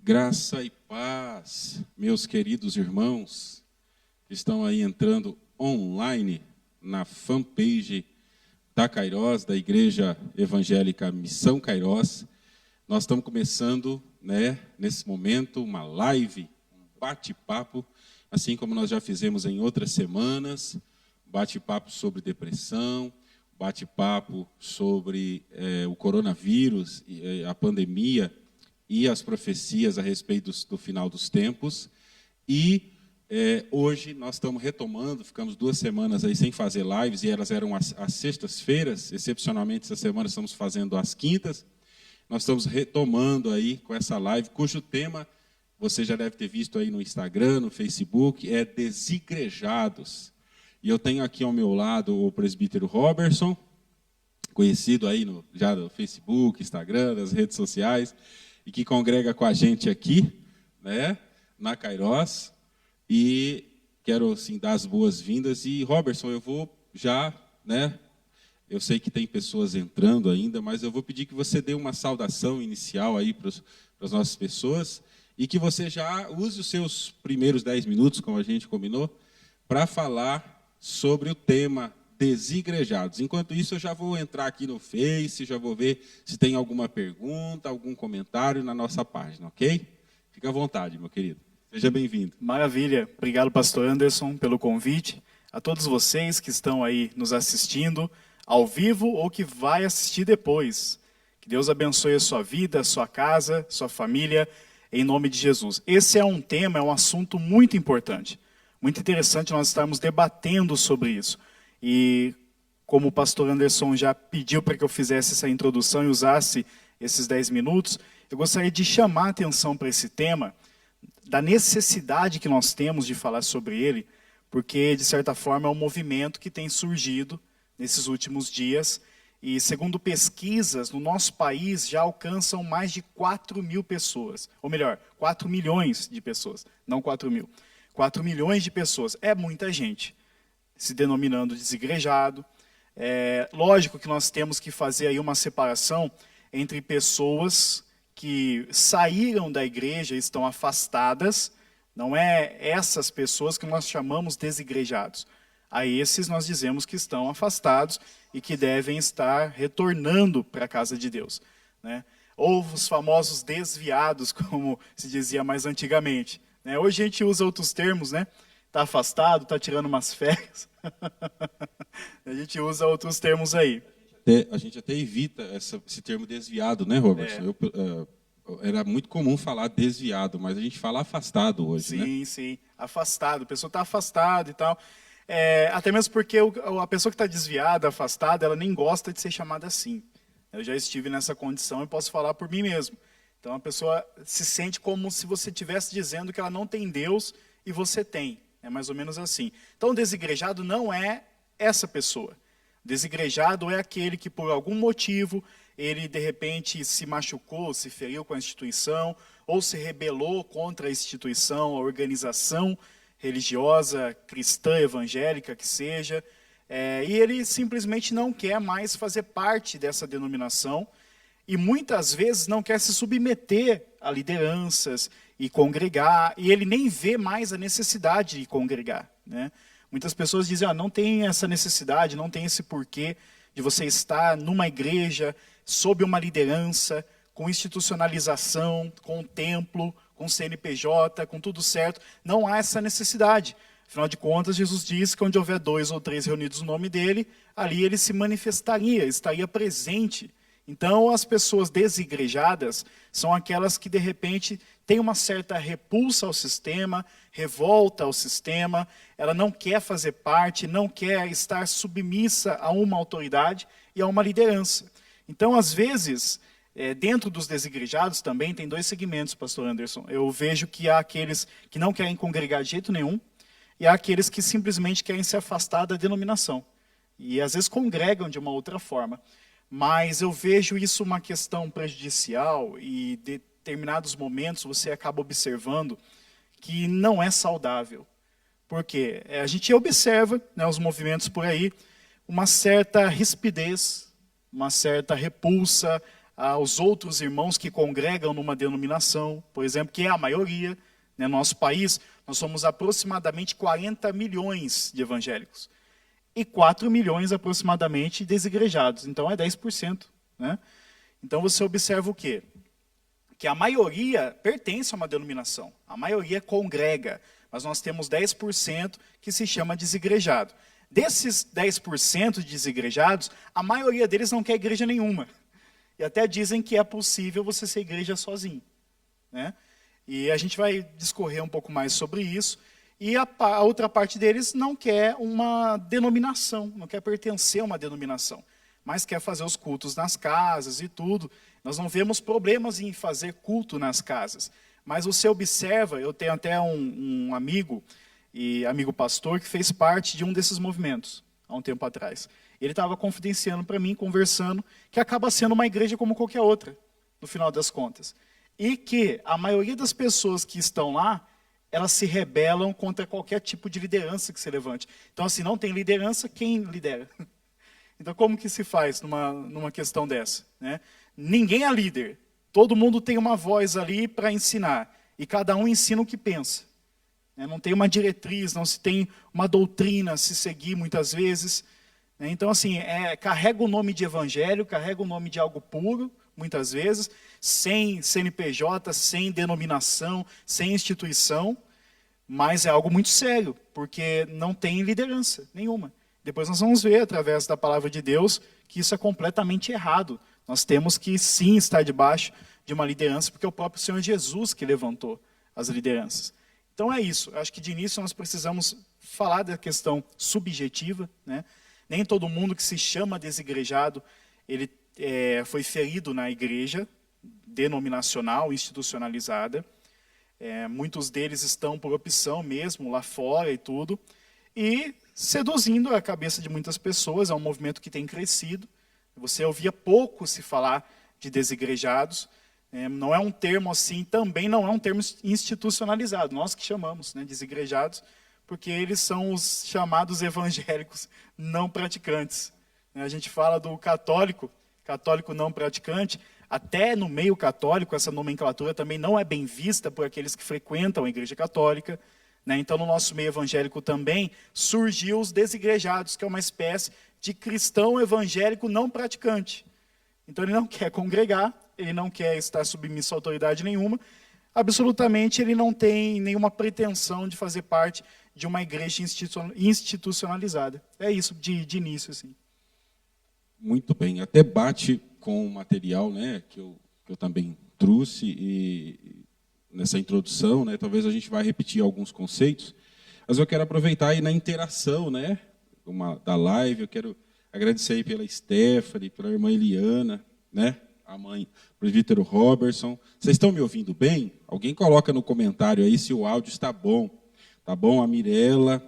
Graça e paz, meus queridos irmãos, que estão aí entrando online na fanpage da Cairós, da Igreja Evangélica Missão Cairós. Nós estamos começando, nesse momento, uma live, um bate-papo, assim como nós já fizemos em outras semanas, bate-papo sobre depressão, bate-papo sobre o coronavírus, a pandemia e as profecias a respeito do final dos tempos. E hoje nós estamos retomando, ficamos 2 semanas aí sem fazer lives, e elas eram as sextas-feiras, excepcionalmente essa semana estamos fazendo às quintas. Nós estamos retomando aí com essa live, cujo tema você já deve ter visto aí no Instagram, no Facebook, é Desigrejados. E eu tenho aqui ao meu lado o presbítero Robertson, conhecido aí já no Facebook, Instagram, nas redes sociais, e que congrega com a gente aqui, na Cairós. E quero assim, dar as boas-vindas. E, Robertson, eu vou já, eu sei que tem pessoas entrando ainda, mas eu vou pedir que você dê uma saudação inicial aí para as nossas pessoas e que você já use os seus primeiros 10 minutos, como a gente combinou, para falar sobre o tema Desigrejados. Enquanto isso, eu já vou entrar aqui no Face, já vou ver se tem alguma pergunta, algum comentário na nossa página, ok? Fica à vontade, meu querido. Seja bem-vindo. Maravilha. Obrigado, pastor Anderson, pelo convite. A todos vocês que estão aí nos assistindo, ao vivo ou que vai assistir depois. Que Deus abençoe a sua vida, a sua casa, sua família, em nome de Jesus. Esse é um tema, é um assunto muito importante. Muito interessante nós estarmos debatendo sobre isso. E como o pastor Anderson já pediu para que eu fizesse essa introdução e usasse esses 10 minutos, eu gostaria de chamar a atenção para esse tema, da necessidade que nós temos de falar sobre ele, porque, de certa forma, é um movimento que tem surgido nesses últimos dias, e, segundo pesquisas, no nosso país já alcançam mais de 4 mil pessoas, ou melhor, 4 milhões de pessoas, não 4 mil. 4 milhões de pessoas, é muita gente, se denominando desigrejado. Lógico que nós temos que fazer aí uma separação entre pessoas que saíram da igreja e estão afastadas, não é essas pessoas que nós chamamos desigrejados. A esses nós dizemos que estão afastados e que devem estar retornando para a casa de Deus, Ou os famosos desviados, como se dizia mais antigamente. Hoje a gente usa outros termos, Está afastado, está tirando umas férias. A gente usa outros termos aí. A gente até evita esse termo desviado, Robertson? Era muito comum falar desviado, mas a gente fala afastado hoje, Sim, afastado. A pessoa está afastada e tal. Até mesmo porque a pessoa que está desviada, afastada, ela nem gosta de ser chamada assim. Eu já estive nessa condição e posso falar por mim mesmo. Então a pessoa se sente como se você estivesse dizendo que ela não tem Deus e você tem. É mais ou menos assim. Então, o desigrejado não é essa pessoa. Desigrejado é aquele que, por algum motivo, ele, de repente, se machucou, se feriu com a instituição, ou se rebelou contra a instituição, a organização religiosa, cristã, evangélica, que seja, e ele simplesmente não quer mais fazer parte dessa denominação, e muitas vezes não quer se submeter a lideranças e congregar, e ele nem vê mais a necessidade de congregar. Muitas pessoas dizem, não tem essa necessidade, não tem esse porquê de você estar numa igreja, sob uma liderança, com institucionalização, com templo, com CNPJ, com tudo certo. Não há essa necessidade. Afinal de contas, Jesus diz que onde houver 2 ou 3 reunidos no nome dele, ali ele se manifestaria, estaria presente. Então, as pessoas desigrejadas são aquelas que, de repente, têm uma certa repulsa ao sistema, revolta ao sistema, ela não quer fazer parte, não quer estar submissa a uma autoridade e a uma liderança. Então, às vezes, dentro dos desigrejados também tem 2 segmentos, pastor Anderson. Eu vejo que há aqueles que não querem congregar de jeito nenhum e há aqueles que simplesmente querem se afastar da denominação. E, às vezes, congregam de uma outra forma. Mas eu vejo isso uma questão prejudicial e, em determinados momentos, você acaba observando que não é saudável. Por quê? A gente observa, os movimentos por aí, uma certa rispidez, uma certa repulsa aos outros irmãos que congregam numa denominação, por exemplo, que é a maioria. No nosso país, nós somos aproximadamente 40 milhões de evangélicos e 4 milhões aproximadamente desigrejados, então é 10%. Né? Então você observa o quê? Que a maioria pertence a uma denominação, a maioria congrega, mas nós temos 10% que se chama desigrejado. Desses 10% de desigrejados, a maioria deles não quer igreja nenhuma. E até dizem que é possível você ser igreja sozinho. Né? E a gente vai discorrer um pouco mais sobre isso. E a outra parte deles não quer uma denominação, não quer pertencer a uma denominação, mas quer fazer os cultos nas casas e tudo. Nós não vemos problemas em fazer culto nas casas. Mas você observa, eu tenho até um amigo, e amigo pastor, que fez parte de um desses movimentos, há um tempo atrás. Ele estava confidenciando para mim, conversando, que acaba sendo uma igreja como qualquer outra, no final das contas. E que a maioria das pessoas que estão lá, elas se rebelam contra qualquer tipo de liderança que se levante. Então, assim, não tem liderança, quem lidera? Então, como que se faz numa questão dessa? Né? Ninguém é líder. Todo mundo tem uma voz ali para ensinar. E cada um ensina o que pensa. Não tem uma diretriz, não se tem uma doutrina a se seguir muitas vezes. Então, assim, carrega o nome de evangelho, carrega o nome de algo puro, muitas vezes, sem CNPJ, sem denominação, sem instituição, mas é algo muito sério, porque não tem liderança nenhuma. Depois nós vamos ver, através da palavra de Deus, que isso é completamente errado. Nós temos que, sim, estar debaixo de uma liderança, porque é o próprio Senhor Jesus que levantou as lideranças. Então é isso. Acho que de início nós precisamos falar da questão subjetiva. Né? Nem todo mundo que se chama desigrejado, ele foi ferido na igreja denominacional, institucionalizada. Muitos deles estão por opção mesmo, lá fora e tudo. E seduzindo a cabeça de muitas pessoas, é um movimento que tem crescido. Você ouvia pouco se falar de desigrejados. Não é um termo assim, também não é um termo institucionalizado. Nós que chamamos, né, desigrejados, porque eles são os chamados evangélicos não praticantes. A gente fala do católico não praticante. Até no meio católico, essa nomenclatura também não é bem vista por aqueles que frequentam a igreja católica. Então, no nosso meio evangélico também, surgiu os desigrejados, que é uma espécie de cristão evangélico não praticante. Então, ele não quer congregar, ele não quer estar submisso a autoridade nenhuma, absolutamente ele não tem nenhuma pretensão de fazer parte de uma igreja institucionalizada. É isso, de início, assim. Muito bem, até bate com o material, né, que eu também trouxe e nessa introdução, né, talvez a gente vai repetir alguns conceitos, mas eu quero aproveitar aí na interação, né, da live. Eu quero agradecer aí pela Stephanie, pela irmã Eliana, né, a mãe presbítero Robertson. Vocês estão me ouvindo bem? Alguém coloca no comentário aí se o áudio está bom. Tá bom? A Mirella,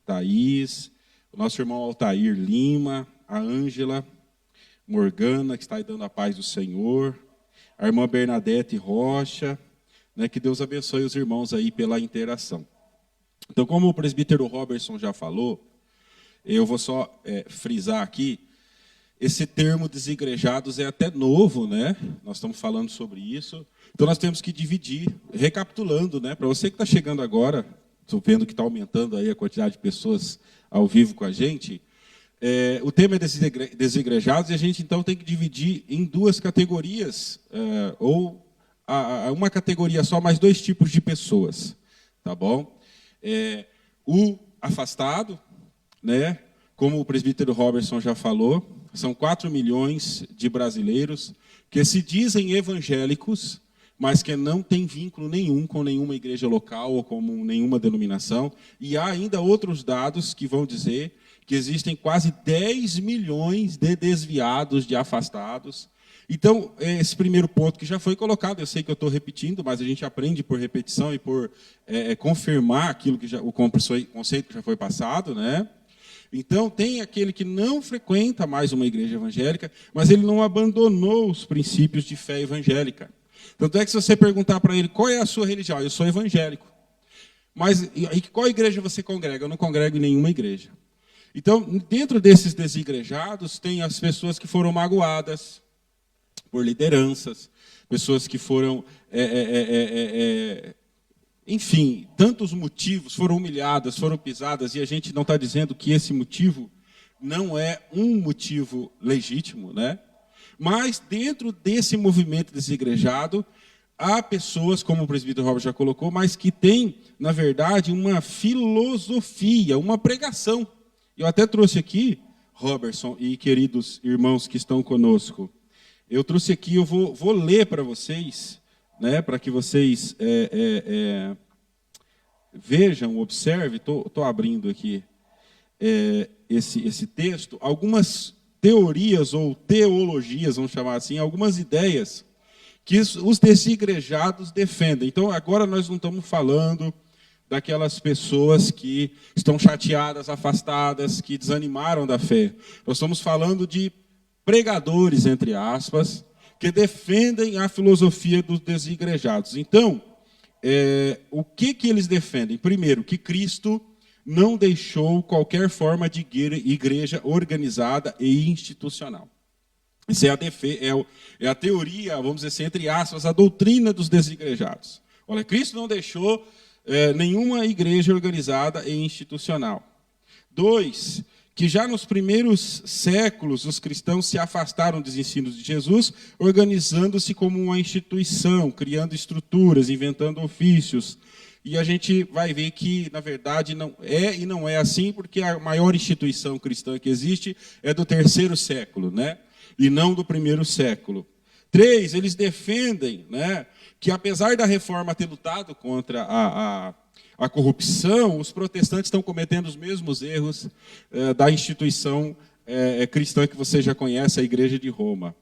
Thaís, o nosso irmão Altair Lima, a Ângela, Morgana, que está aí dando a paz do Senhor, a irmã Bernadette Rocha, né, que Deus abençoe os irmãos aí pela interação. Então, como o presbítero Robertson já falou, eu vou só frisar aqui, esse termo desigrejados é até novo, né? Nós estamos falando sobre isso. Então, nós temos que dividir, recapitulando, né? Para você que está chegando agora, estou vendo que está aumentando aí a quantidade de pessoas ao vivo com a gente. O tema é desigrejados e a gente, então, tem que dividir em duas categorias, ou uma categoria só, mais dois tipos de pessoas. Tá bom? O afastado, né? Como o presbítero Robertson já falou, são 4 milhões de brasileiros que se dizem evangélicos, mas que não têm vínculo nenhum com nenhuma igreja local ou com nenhuma denominação. E há ainda outros dados que vão dizer que existem quase 10 milhões de desviados, de afastados. Então, esse primeiro ponto que já foi colocado, eu sei que eu estou repetindo, mas a gente aprende por repetição e por confirmar aquilo que o conceito que já foi passado, né? Então, tem aquele que não frequenta mais uma igreja evangélica, mas ele não abandonou os princípios de fé evangélica. Tanto é que se você perguntar para ele, qual é a sua religião? Eu sou evangélico. Mas e qual igreja você congrega? Eu não congrego em nenhuma igreja. Então, dentro desses desigrejados, tem as pessoas que foram magoadas por lideranças, pessoas que foram, enfim, tantos motivos, foram humilhadas, foram pisadas, e a gente não está dizendo que esse motivo não é um motivo legítimo, né? Mas dentro desse movimento desigrejado, há pessoas, como o presbítero Robert já colocou, mas que têm, na verdade, uma filosofia, uma pregação. Eu até trouxe aqui, Robertson e queridos irmãos que estão conosco, eu trouxe aqui, eu vou ler para vocês, né, para que vocês vejam, observem, estou abrindo aqui esse texto, algumas teorias ou teologias, vamos chamar assim, algumas ideias que os desigrejados defendem. Então, agora nós não estamos falando daquelas pessoas que estão chateadas, afastadas, que desanimaram da fé. Nós estamos falando de pregadores, entre aspas, que defendem a filosofia dos desigrejados. Então, o que eles defendem? Primeiro, que Cristo não deixou qualquer forma de igreja organizada e institucional. Essa é a teoria, vamos dizer assim, entre aspas, a doutrina dos desigrejados. Olha, Cristo não deixou nenhuma igreja organizada e institucional. 2, que já nos primeiros séculos os cristãos se afastaram dos ensinos de Jesus, organizando-se como uma instituição, criando estruturas, inventando ofícios. E a gente vai ver que, na verdade, não é assim, porque a maior instituição cristã que existe é do 3º século, né? E não do 1º século. 3, eles defendem, né, que apesar da reforma ter lutado contra a corrupção, os protestantes estão cometendo os mesmos erros da instituição cristã que você já conhece, a Igreja de Roma.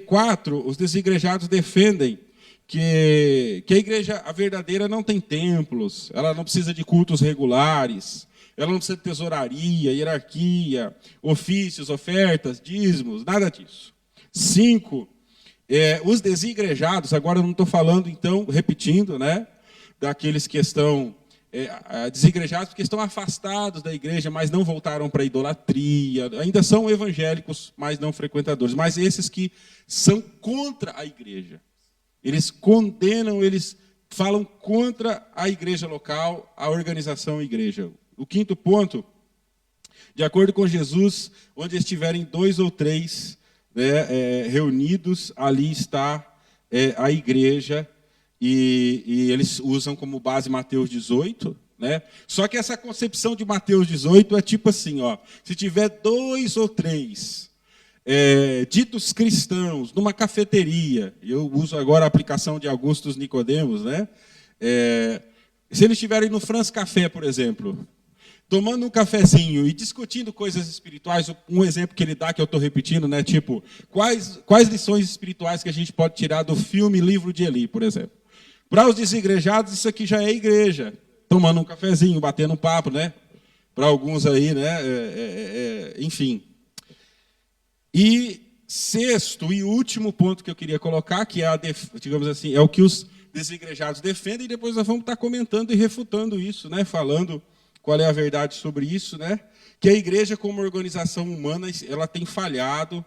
4, os desigrejados defendem que a igreja, a verdadeira, não tem templos, ela não precisa de cultos regulares, ela não precisa de tesouraria, hierarquia, ofícios, ofertas, dízimos, nada disso. 5, os desigrejados, agora eu não estou falando, então, repetindo, né, daqueles que estão desigrejados, porque estão afastados da igreja, mas não voltaram para a idolatria, ainda são evangélicos, mas não frequentadores, mas esses que são contra a igreja. Eles condenam, eles falam contra a igreja local, a organização igreja. O 5º ponto, de acordo com Jesus, onde estiverem 2 ou 3 reunidos, ali está a igreja, e eles usam como base Mateus 18, né? Só que essa concepção de Mateus 18 é tipo assim, ó, se tiver 2 ou 3 ditos cristãos numa cafeteria, eu uso agora a aplicação de Augustus Nicodemos, né? Se eles estiverem no France Café, por exemplo, tomando um cafezinho e discutindo coisas espirituais, um exemplo que ele dá, que eu estou repetindo, né? Tipo, quais lições espirituais que a gente pode tirar do filme Livro de Eli, por exemplo? Para os desigrejados, isso aqui já é igreja, tomando um cafezinho, batendo um papo, né? Para alguns aí, né? Enfim. E 6º e último ponto que eu queria colocar, que digamos assim, é o que os desigrejados defendem, e depois nós vamos estar comentando e refutando isso, né? Falando qual é a verdade sobre isso, né? Que a igreja, como organização humana, ela tem falhado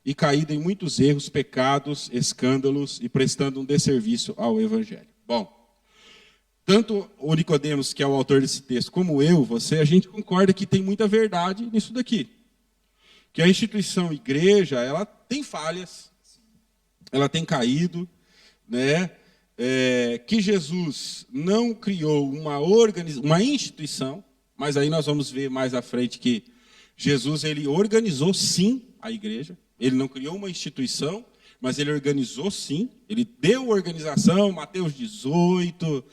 e caído em muitos erros, pecados, escândalos e prestando um desserviço ao evangelho. Bom, tanto o Nicodemos, que é o autor desse texto, como eu, você, a gente concorda que tem muita verdade nisso daqui. Que a instituição igreja, ela tem falhas, ela tem caído, né? Que Jesus não criou uma instituição, mas aí nós vamos ver mais à frente que Jesus, ele organizou sim a igreja, ele não criou uma instituição, mas ele organizou sim, ele deu organização, Mateus 18,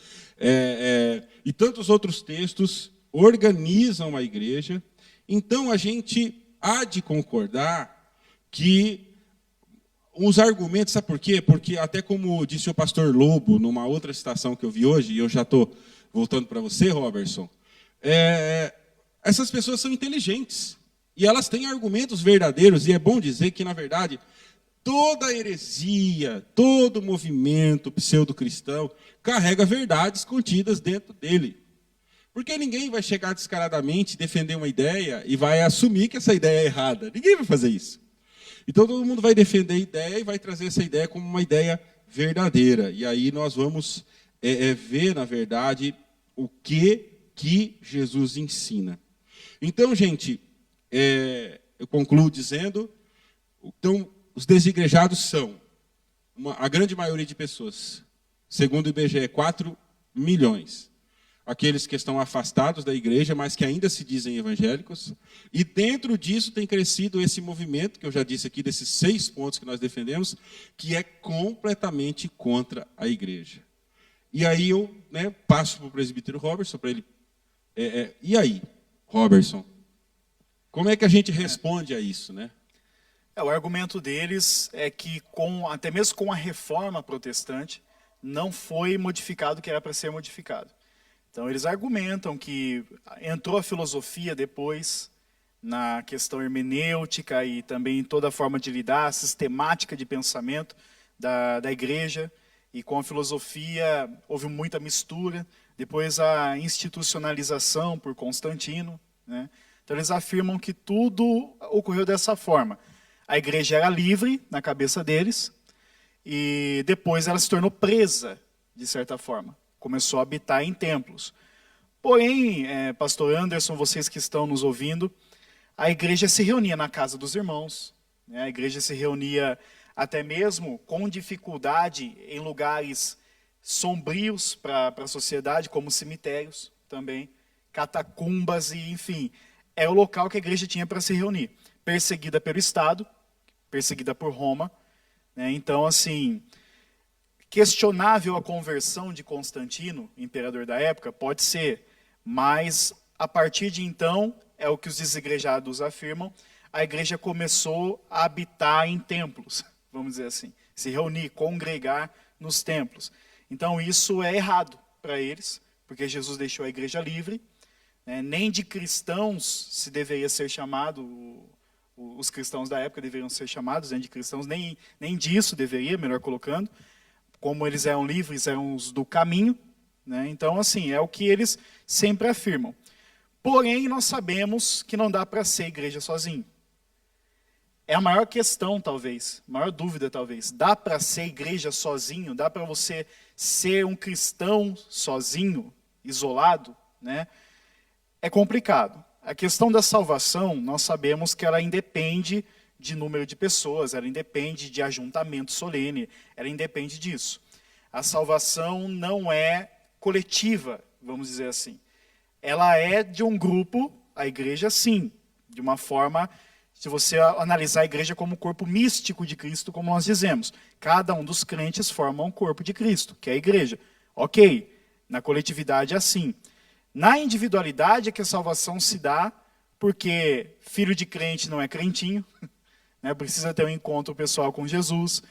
e tantos outros textos organizam a igreja. Então a gente há de concordar que os argumentos, sabe por quê? Porque até como disse o pastor Lobo, numa outra citação que eu vi hoje, e eu já estou voltando para você, Robertson, essas pessoas são inteligentes, e elas têm argumentos verdadeiros, e é bom dizer que, na verdade, toda heresia, todo movimento pseudo-cristão carrega verdades contidas dentro dele. Porque ninguém vai chegar descaradamente, defender uma ideia e vai assumir que essa ideia é errada. Ninguém vai fazer isso. Então todo mundo vai defender a ideia e vai trazer essa ideia como uma ideia verdadeira. E aí nós vamos ver, na verdade, o que Jesus ensina. Então, gente, eu concluo dizendo, então, os desigrejados são a grande maioria de pessoas, segundo o IBGE, 4 milhões. Aqueles que estão afastados da igreja, mas que ainda se dizem evangélicos. E dentro disso tem crescido esse movimento, que eu já disse aqui, desses 6 pontos que nós defendemos, que é completamente contra a igreja. E aí eu passo para o presbítero Robertson, para ele. E aí, Robertson, como é que a gente responde a isso, né? O argumento deles é que, até mesmo com a reforma protestante, não foi modificado o que era para ser modificado. Então, eles argumentam que entrou a filosofia depois na questão hermenêutica e também em toda a forma de lidar, a sistemática de pensamento da igreja, e com a filosofia houve muita mistura, depois a institucionalização por Constantino, né? Então, eles afirmam que tudo ocorreu dessa forma. A igreja era livre na cabeça deles, e depois ela se tornou presa, de certa forma. Começou a habitar em templos. Porém, pastor Anderson, vocês que estão nos ouvindo, a igreja se reunia na casa dos irmãos, né? A igreja se reunia até mesmo com dificuldade em lugares sombrios para a sociedade, como cemitérios também, catacumbas, e enfim, é o local que a igreja tinha para se reunir. Perseguida pelo Estado, perseguida por Roma, né? Então, assim, questionável a conversão de Constantino, imperador da época, pode ser, mas a partir de então, é o que os desigrejados afirmam, a igreja começou a habitar em templos, vamos dizer assim, se reunir, congregar nos templos. Então isso é errado para eles, porque Jesus deixou a igreja livre, né? Nem de cristãos se deveria ser chamado, os cristãos da época deveriam ser chamados, né, de cristãos, nem disso deveria, melhor colocando. Como eles eram livres, eram os do caminho, né? Então, assim, é o que eles sempre afirmam. Porém, nós sabemos que não dá para ser igreja sozinho. É a maior questão, talvez, maior dúvida, talvez. Dá para ser igreja sozinho? Dá para você ser um cristão sozinho, isolado, né? É complicado. A questão da salvação, nós sabemos que ela independe de número de pessoas, ela independe de ajuntamento solene, ela independe disso. A salvação não é coletiva, vamos dizer assim. Ela é de um grupo, a igreja sim, de uma forma, se você analisar a igreja como o corpo místico de Cristo, como nós dizemos, cada um dos crentes forma um corpo de Cristo, que é a igreja. Ok, na coletividade é assim. Na individualidade é que a salvação se dá, porque filho de crente não é crentinho, né, precisa ter um encontro pessoal com Jesus.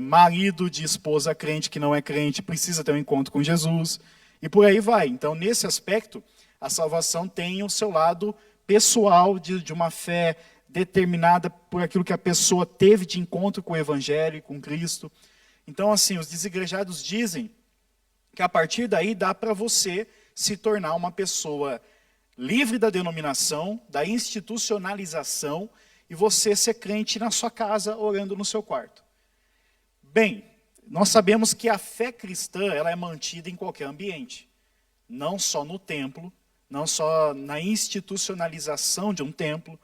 Marido de esposa crente que não é crente precisa ter um encontro com Jesus. E por aí vai. Então, nesse aspecto, a salvação tem o seu lado pessoal, de uma fé determinada por aquilo que a pessoa teve de encontro com o Evangelho, com Cristo. Então, assim, os desigrejados dizem que a partir daí dá para você se tornar uma pessoa livre da denominação, da institucionalização, e você ser crente na sua casa, orando no seu quarto. Bem, nós sabemos que a fé cristã ela é mantida em qualquer ambiente. Não só no templo, não só na institucionalização de um templo,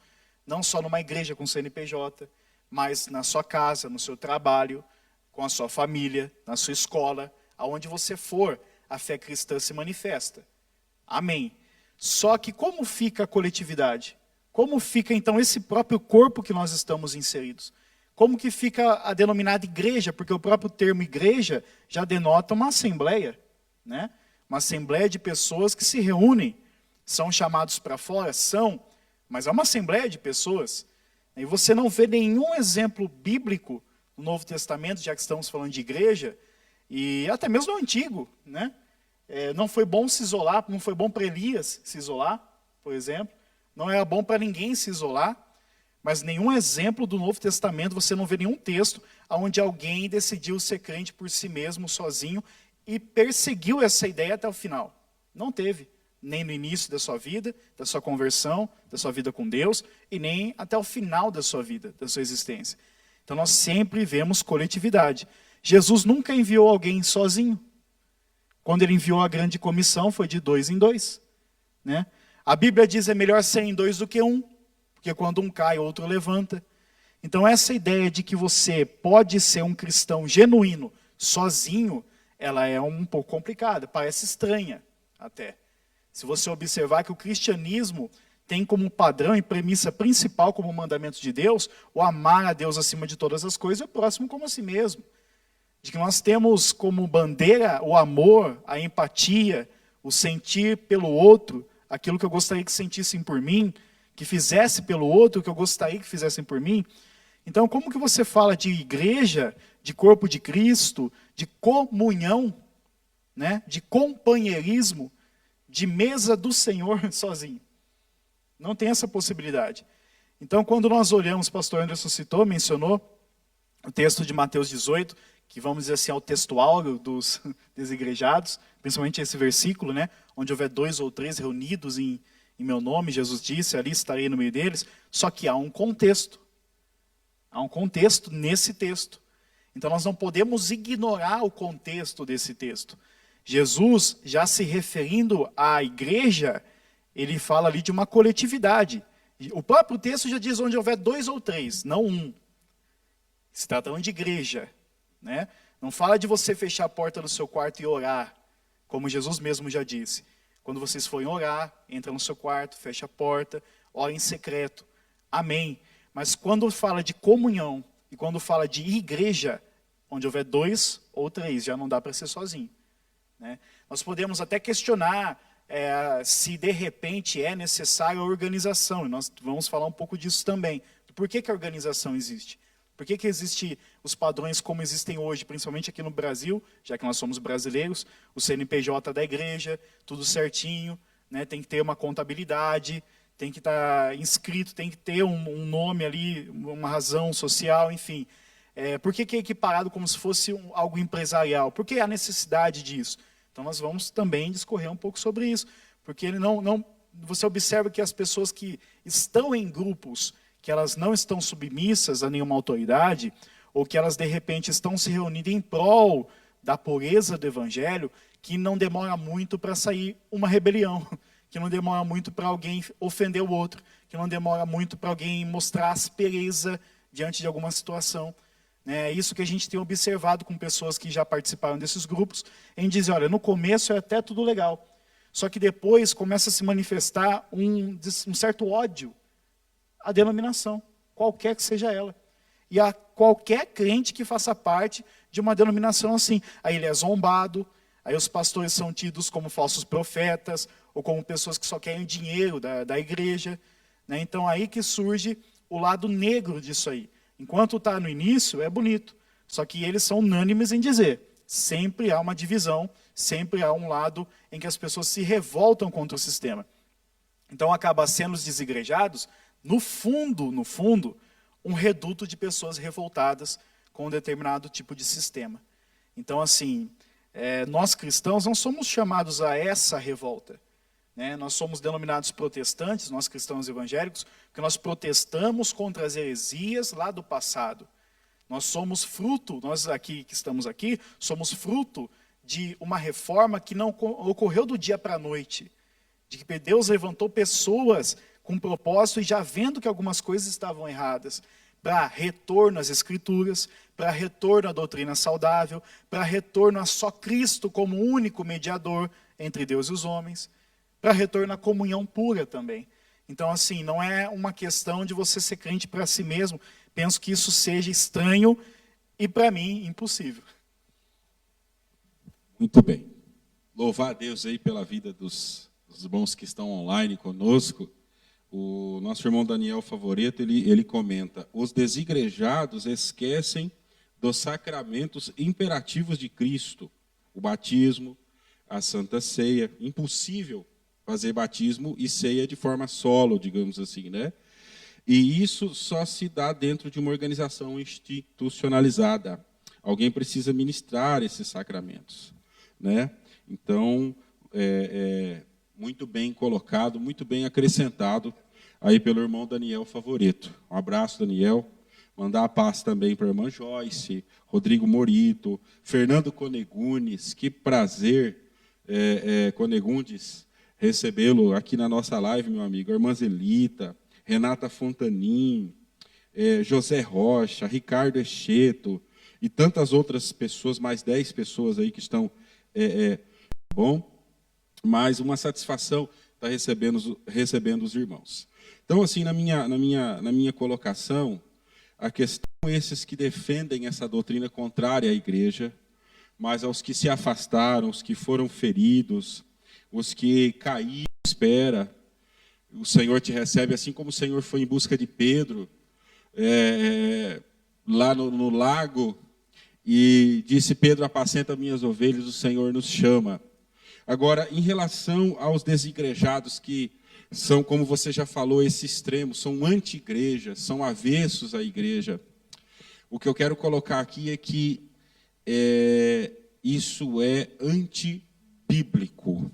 não só numa igreja com CNPJ, mas na sua casa, no seu trabalho, com a sua família, na sua escola, aonde você for, a fé cristã se manifesta. Amém. Só que como fica a coletividade? Como fica, então, esse próprio corpo que nós estamos inseridos? Como que fica a denominada igreja? Porque o próprio termo igreja já denota uma assembleia, né? Uma assembleia de pessoas que se reúnem. São chamados para fora? São, mas é uma assembleia de pessoas. E você não vê nenhum exemplo bíblico no Novo Testamento, já que estamos falando de igreja, e até mesmo no Antigo, né? Não foi bom se isolar, não foi bom para Elias se isolar, por exemplo. Não era bom para ninguém se isolar, mas nenhum exemplo do Novo Testamento, você não vê nenhum texto onde alguém decidiu ser crente por si mesmo, sozinho, e perseguiu essa ideia até o final. Não teve. nem no início da sua vida, da sua conversão, da sua vida com Deus, e nem até o final da sua vida, da sua existência. Então nós sempre vemos coletividade. Jesus nunca enviou alguém sozinho. Quando ele enviou a grande comissão, foi de 2 em 2. Né? A Bíblia diz que é melhor ser em 2 do que 1, porque quando um cai, o outro levanta. Então essa ideia de que você pode ser um cristão genuíno sozinho, ela é um pouco complicada, parece estranha até. Se você observar que o cristianismo tem como padrão e premissa principal como mandamento de Deus, o amar a Deus acima de todas as coisas e o próximo como a si mesmo. De que nós temos como bandeira o amor, a empatia, o sentir pelo outro, aquilo que eu gostaria que sentissem por mim, que fizesse pelo outro o que eu gostaria que fizessem por mim. Então, como que você fala de igreja, de corpo de Cristo, de comunhão, né, de companheirismo, de mesa do Senhor sozinho? Não tem essa possibilidade. Então, quando nós olhamos, o pastor Anderson citou, mencionou o texto de Mateus 18, que vamos dizer assim, é o texto áureo dos desigrejados, principalmente esse versículo, né, onde houver 2 ou 3 reunidos em meu nome, Jesus disse, ali estarei no meio deles, só que há um contexto. Há um contexto nesse texto. Então nós não podemos ignorar o contexto desse texto. Jesus, já se referindo à igreja, ele fala ali de uma coletividade. O próprio texto já diz onde houver 2 ou 3, não 1. Se tratando de igreja. Né? Não fala de você fechar a porta do seu quarto e orar, como Jesus mesmo já disse. Quando vocês forem orar, entra no seu quarto, fecha a porta, ora em secreto. Amém. Mas quando fala de comunhão e quando fala de igreja, onde houver 2 ou 3, já não dá para ser sozinho. Né? Nós podemos até questionar se de repente é necessária a organização, e nós vamos falar um pouco disso também. Por que a organização existe? Por que existem os padrões como existem hoje, principalmente aqui no Brasil, já que nós somos brasileiros, o CNPJ da igreja, tudo certinho, né? Tem que ter uma contabilidade, tem que estar inscrito, tem que ter um nome ali, uma razão social, enfim. Por que é equiparado como se fosse algo empresarial? Por que a necessidade disso? Então nós vamos também discorrer um pouco sobre isso, porque você observa que as pessoas que estão em grupos, que elas não estão submissas a nenhuma autoridade, ou que elas de repente estão se reunindo em prol da pureza do evangelho, que não demora muito para sair uma rebelião, que não demora muito para alguém ofender o outro, que não demora muito para alguém mostrar aspereza diante de alguma situação. É isso que a gente tem observado com pessoas que já participaram desses grupos, em dizer, olha, no começo é até tudo legal, só que depois começa a se manifestar um certo ódio à denominação, qualquer que seja ela. E a qualquer crente que faça parte de uma denominação assim. Aí ele é zombado, aí os pastores são tidos como falsos profetas, ou como pessoas que só querem dinheiro da igreja. Né? Então aí que surge o lado negro disso aí. Enquanto está no início, é bonito. Só que eles são unânimes em dizer, sempre há uma divisão, sempre há um lado em que as pessoas se revoltam contra o sistema. Então acaba sendo os desigrejados, no fundo, um reduto de pessoas revoltadas com um determinado tipo de sistema. Então, assim, nós cristãos não somos chamados a essa revolta. Né? Nós somos denominados protestantes, nós cristãos evangélicos, porque nós protestamos contra as heresias lá do passado. Nós somos fruto, nós aqui que estamos aqui, somos fruto de uma reforma que não ocorreu do dia para a noite. De que Deus levantou pessoas com propósito e já vendo que algumas coisas estavam erradas, para retorno às Escrituras, para retorno à doutrina saudável, para retorno a só Cristo como único mediador entre Deus e os homens, para retorno à comunhão pura também. Então, assim, não é uma questão de você ser crente para si mesmo. Penso que isso seja estranho e, para mim, impossível. Muito bem. Louvar a Deus aí pela vida dos irmãos que estão online conosco. O nosso irmão Daniel Favoreto, ele comenta, os desigrejados esquecem dos sacramentos imperativos de Cristo, o batismo, a Santa Ceia. Impossível fazer batismo e ceia de forma solo, digamos assim, né? E isso só se dá dentro de uma organização institucionalizada. Alguém precisa ministrar esses sacramentos, né? Então, muito bem colocado, muito bem acrescentado aí pelo irmão Daniel Favoreto. Um abraço, Daniel. Mandar a paz também para a irmã Joyce, Rodrigo Morito, Fernando Conegunes. Que prazer, Conegundes, recebê-lo aqui na nossa live, meu amigo. A irmã Zelita, Renata Fontanin, José Rocha, Ricardo Echeto e tantas outras pessoas, mais 10 pessoas aí que estão... bom, mas uma satisfação estar recebendo os irmãos. Então, assim, na minha colocação, a questão é esses que defendem essa doutrina contrária à igreja, mas aos que se afastaram, os que foram feridos, os que caíram, espera, o Senhor te recebe, assim como o Senhor foi em busca de Pedro, lá no lago, e disse: Pedro, apacenta minhas ovelhas, o Senhor nos chama. Agora, em relação aos desigrejados, que são, como você já falou, esse extremo, são anti-igreja, são avessos à igreja, o que eu quero colocar aqui é que isso é antibíblico.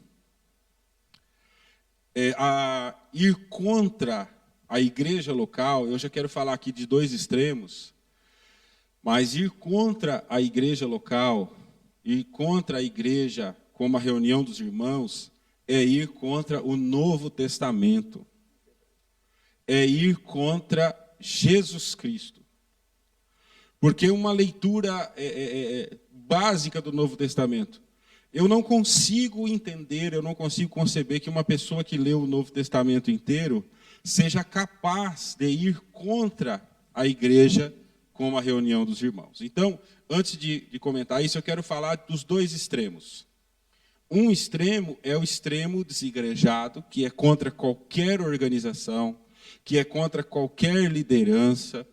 Ir contra a igreja local, eu já quero falar aqui de dois extremos, mas ir contra a igreja local, ir contra a igreja como a reunião dos irmãos, é ir contra o Novo Testamento, é ir contra Jesus Cristo. Porque uma leitura básica do Novo Testamento, eu não consigo entender, eu não consigo conceber que uma pessoa que leu o Novo Testamento inteiro seja capaz de ir contra a igreja como a reunião dos irmãos. Então, antes de comentar isso, eu quero falar dos dois extremos. Um extremo é o extremo desigrejado, que é contra qualquer organização, que é contra qualquer liderança.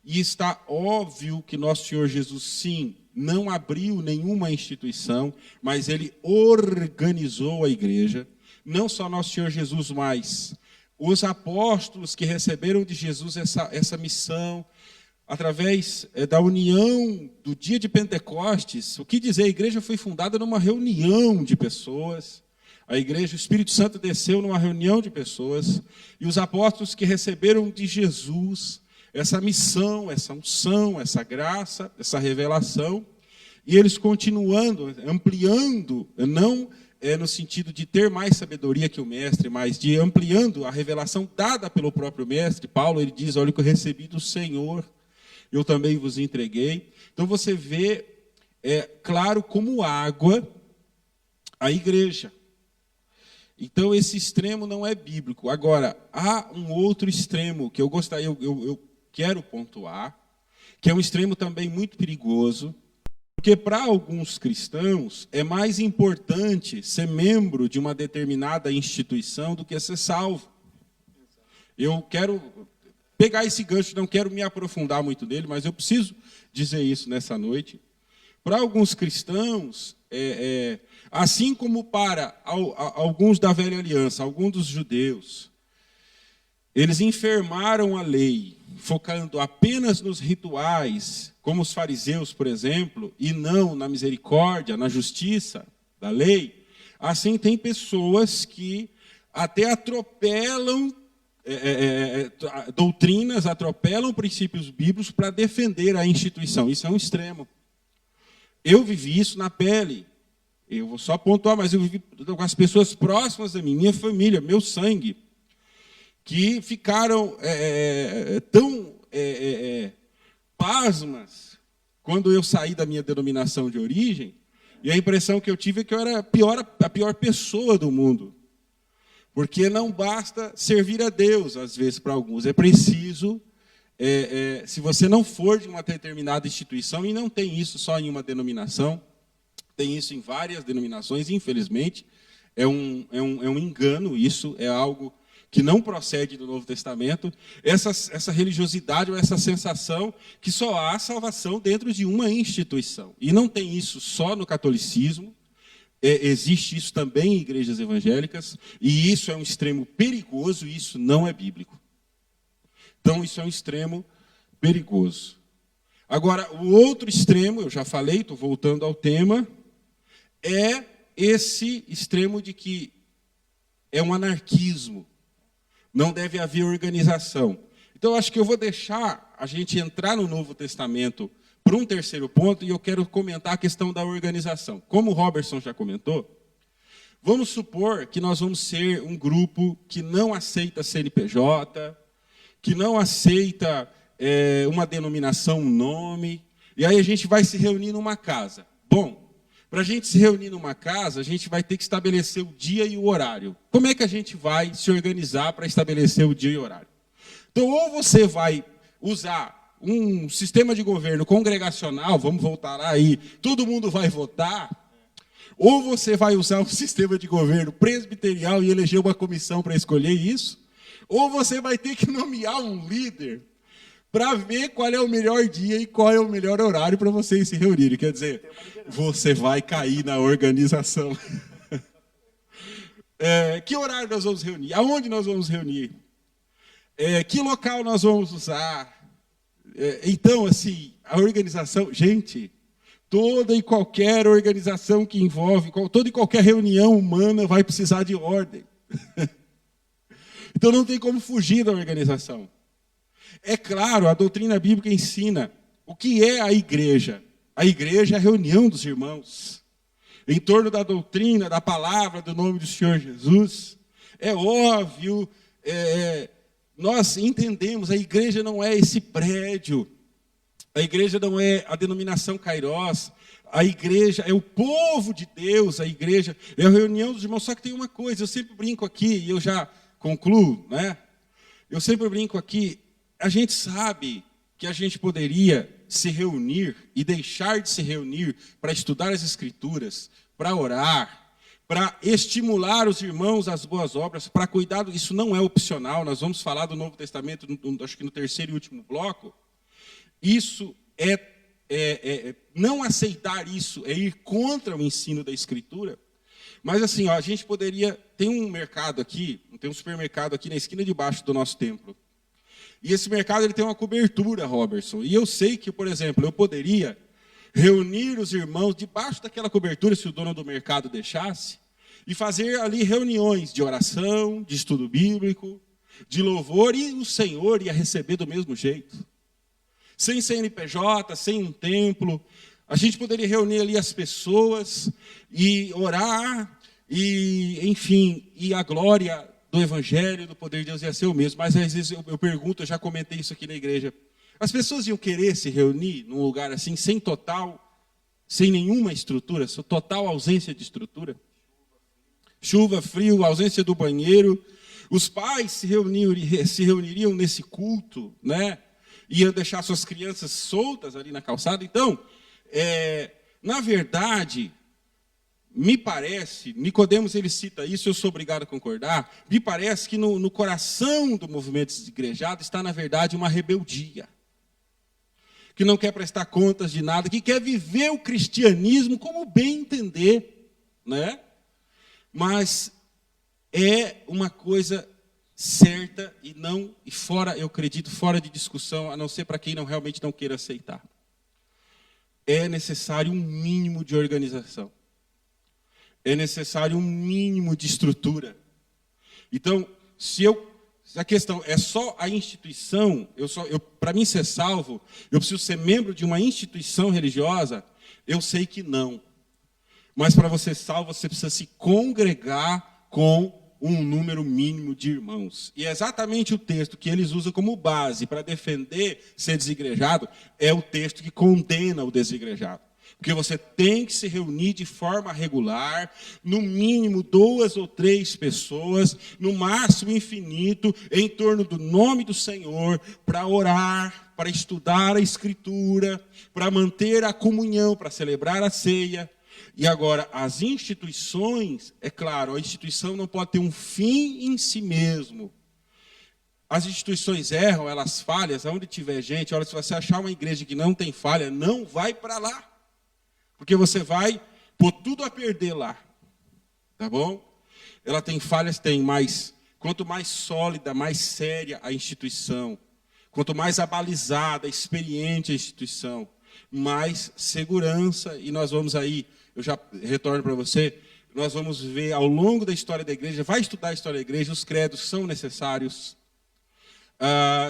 E está óbvio que nosso Senhor Jesus, sim, não abriu nenhuma instituição, mas ele organizou a igreja. Não só nosso Senhor Jesus, mas os apóstolos que receberam de Jesus essa missão, através da união do dia de Pentecostes. O que dizer? A igreja foi fundada numa reunião de pessoas. A igreja, o Espírito Santo desceu numa reunião de pessoas. E os apóstolos que receberam de Jesus essa missão, essa unção, essa graça, essa revelação. E eles continuando, ampliando, não no sentido de ter mais sabedoria que o mestre, mas de ampliando a revelação dada pelo próprio mestre. Paulo, ele diz: olha o que eu recebi do Senhor, eu também vos entreguei. Então você vê, claro como água, a igreja. Então esse extremo não é bíblico. Agora, há um outro extremo que eu gostaria, eu quero pontuar, que é um extremo também muito perigoso, porque para alguns cristãos é mais importante ser membro de uma determinada instituição do que ser salvo. Eu quero pegar esse gancho, não quero me aprofundar muito nele, mas eu preciso dizer isso nessa noite. Para alguns cristãos, assim como para alguns da velha aliança, alguns dos judeus, eles enfermaram a lei, focando apenas nos rituais, como os fariseus, por exemplo, e não na misericórdia, na justiça da lei. Assim, tem pessoas que até atropelam doutrinas, atropelam princípios bíblicos para defender a instituição. Isso é um extremo. Eu vivi isso na pele. Eu vou só pontuar, mas eu vivi com as pessoas próximas a mim, minha família, meu sangue, que ficaram tão pasmas quando eu saí da minha denominação de origem, e a impressão que eu tive é que eu era a pior pessoa do mundo. Porque não basta servir a Deus, às vezes, para alguns. É preciso, se você não for de uma determinada instituição, e não tem isso só em uma denominação, tem isso em várias denominações, infelizmente, é um engano, isso é algo que não procede do Novo Testamento, essa religiosidade ou essa sensação que só há salvação dentro de uma instituição. E não tem isso só no catolicismo, existe isso também em igrejas evangélicas, e isso é um extremo perigoso, e isso não é bíblico. Então, isso é um extremo perigoso. Agora, o outro extremo, eu já falei, estou voltando ao tema, é esse extremo de que é um anarquismo. Não deve haver organização. Então, acho que eu vou deixar a gente entrar no Novo Testamento para um terceiro ponto, e eu quero comentar a questão da organização. Como o Robertson já comentou, vamos supor que nós vamos ser um grupo que não aceita CNPJ, que não aceita uma denominação, um nome, e aí a gente vai se reunir numa casa. Bom, para a gente se reunir numa casa, a gente vai ter que estabelecer o dia e o horário. Como é que a gente vai se organizar para estabelecer o dia e o horário? Então, ou você vai usar um sistema de governo congregacional, vamos voltar lá aí, todo mundo vai votar, ou você vai usar um sistema de governo presbiterial e eleger uma comissão para escolher isso, ou você vai ter que nomear um líder para ver qual é o melhor dia e qual é o melhor horário para vocês se reunirem. Quer dizer, você vai cair na organização. Que horário nós vamos reunir? Aonde nós vamos reunir? Que local nós vamos usar? Então, assim, a organização... Gente, toda e qualquer organização que envolve, toda e qualquer reunião humana vai precisar de ordem. Então, não tem como fugir da organização. É claro, a doutrina bíblica ensina o que é a igreja. A igreja é a reunião dos irmãos, em torno da doutrina, da palavra, do nome do Senhor Jesus. É óbvio, nós entendemos, a igreja não é esse prédio, a igreja não é a denominação Kairós, a igreja é o povo de Deus, a igreja é a reunião dos irmãos. Só que tem uma coisa, eu sempre brinco aqui, e eu já concluo, né? Eu sempre brinco aqui, a gente sabe que a gente poderia se reunir e deixar de se reunir para estudar as Escrituras, para orar, para estimular os irmãos às boas obras, para cuidar, isso não é opcional, nós vamos falar do Novo Testamento, acho que no terceiro e último bloco. Isso não aceitar isso, é ir contra o ensino da Escritura. Mas assim, a gente poderia, tem um mercado aqui, tem um supermercado aqui na esquina de baixo do nosso templo. E esse mercado ele tem uma cobertura, Robertson. E eu sei que, por exemplo, eu poderia reunir os irmãos debaixo daquela cobertura, se o dono do mercado deixasse, e fazer ali reuniões de oração, de estudo bíblico, de louvor, e o Senhor ia receber do mesmo jeito. Sem CNPJ, sem um templo, a gente poderia reunir ali as pessoas e orar, e, enfim, e a glória do Evangelho, do poder de Deus ia ser o mesmo. Mas às vezes eu pergunto, eu já comentei isso aqui na igreja, as pessoas iam querer se reunir num lugar assim, sem nenhuma estrutura, total ausência de estrutura? Chuva, frio, ausência do banheiro. Os pais se reuniriam nesse culto, né? Iam deixar suas crianças soltas ali na calçada. Então, na verdade, me parece, Nicodemos ele cita isso, eu sou obrigado a concordar, me parece que no coração do movimento desigrejado está, na verdade, uma rebeldia. Que não quer prestar contas de nada, que quer viver o cristianismo como bem entender, né? Mas é uma coisa certa e fora, eu acredito, fora de discussão, a não ser para quem realmente não queira aceitar. É necessário um mínimo de organização. É necessário um mínimo de estrutura. Então, se a questão é só a instituição, para mim ser salvo, eu preciso ser membro de uma instituição religiosa, eu sei que não. Mas para você ser salvo, você precisa se congregar com um número mínimo de irmãos. E é exatamente o texto que eles usam como base para defender ser desigrejado, é o texto que condena o desigrejado. Porque você tem que se reunir de forma regular, no mínimo 2 ou 3 pessoas, no máximo infinito, em torno do nome do Senhor, para orar, para estudar a Escritura, para manter a comunhão, para celebrar a ceia. E agora, as instituições, é claro, a instituição não pode ter um fim em si mesmo. As instituições erram, elas falham, onde tiver gente, olha, se você achar uma igreja que não tem falha, não vai para lá. Porque você vai pôr tudo a perder lá. Tá bom? Ela tem falhas, tem, mas quanto mais sólida, mais séria a instituição, quanto mais abalizada, experiente a instituição, mais segurança, e nós vamos aí, eu já retorno para você, nós vamos ver ao longo da história da igreja, vai estudar a história da igreja, os credos são necessários.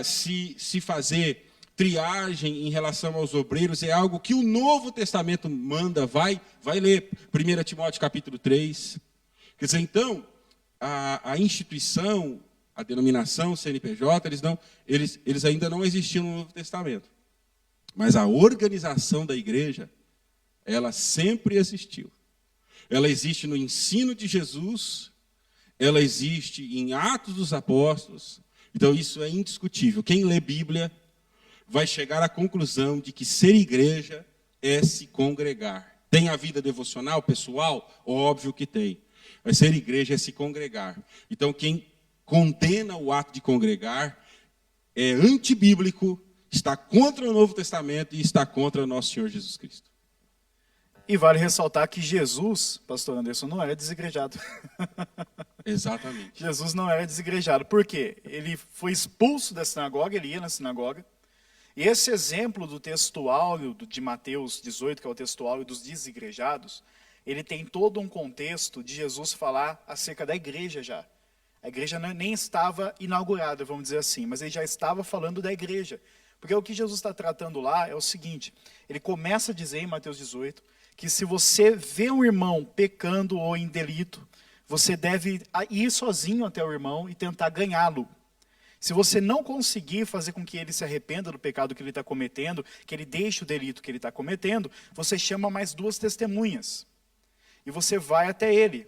Se fazer triagem em relação aos obreiros é algo que o Novo Testamento manda, vai ler 1 Timóteo capítulo 3. Quer dizer, então, a instituição, a denominação CNPJ, eles ainda não existiam no Novo Testamento. Mas a organização da igreja, ela sempre existiu. Ela existe no ensino de Jesus, ela existe em Atos dos Apóstolos. Então isso é indiscutível. Quem lê Bíblia vai chegar à conclusão de que ser igreja é se congregar. Tem a vida devocional, pessoal? Óbvio que tem. Mas ser igreja é se congregar. Então quem condena o ato de congregar é antibíblico, está contra o Novo Testamento e está contra nosso Senhor Jesus Cristo. E vale ressaltar que Jesus, pastor Anderson, não era desigrejado. Exatamente. Jesus não era desigrejado. Por quê? Ele foi expulso da sinagoga, ele ia na sinagoga. E esse exemplo do textual de Mateus 18, que é o textual dos desigrejados, ele tem todo um contexto de Jesus falar acerca da igreja já. A igreja nem estava inaugurada, vamos dizer assim, mas ele já estava falando da igreja. Porque o que Jesus está tratando lá é o seguinte, ele começa a dizer em Mateus 18, que se você vê um irmão pecando ou em delito, você deve ir sozinho até o irmão e tentar ganhá-lo. Se você não conseguir fazer com que ele se arrependa do pecado que ele está cometendo, que ele deixe o delito que ele está cometendo, você chama mais 2 testemunhas. E você vai até ele.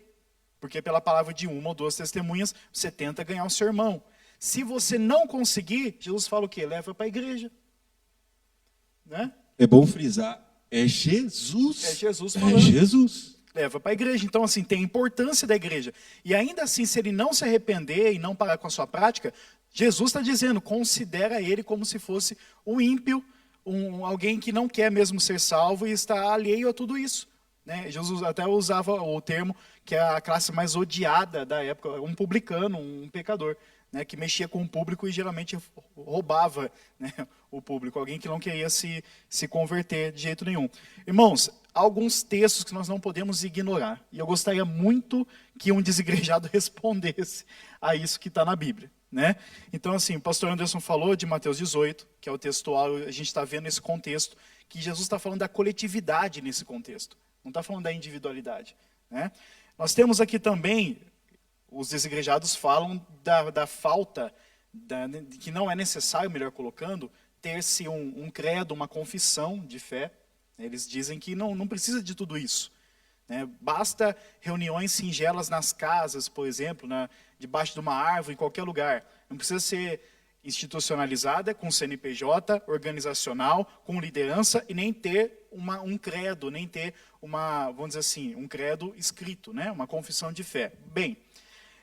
Porque pela palavra de 1 ou 2 testemunhas, você tenta ganhar o seu irmão. Se você não conseguir, Jesus fala o quê? Leva para a igreja. Né? É bom frisar, é Jesus. É Jesus falando. É Jesus. Leva para a igreja. Então, assim, tem a importância da igreja. E ainda assim, se ele não se arrepender e não parar com a sua prática, Jesus está dizendo, considera ele como se fosse um ímpio, alguém que não quer mesmo ser salvo e está alheio a tudo isso. Né? Jesus até usava o termo que é a classe mais odiada da época, um publicano, um pecador, né? Que mexia com o público e geralmente roubava, né, o público, alguém que não queria se converter de jeito nenhum. Irmãos, há alguns textos que nós não podemos ignorar, e eu gostaria muito que um desigrejado respondesse a isso que está na Bíblia. Né? Então, assim, o pastor Anderson falou de Mateus 18, que é o textual, a gente está vendo esse contexto, que Jesus está falando da coletividade nesse contexto, não está falando da individualidade. Né? Nós temos aqui também, os desigrejados falam da falta, que não é necessário, melhor colocando, ter-se um credo, uma confissão de fé. Eles dizem que não precisa de tudo isso. Né? Basta reuniões singelas nas casas, por exemplo, debaixo de uma árvore, em qualquer lugar. Não precisa ser institucionalizada, com CNPJ, organizacional, com liderança, e nem ter um credo, nem ter vamos dizer assim, um credo escrito, né? Uma confissão de fé. Bem,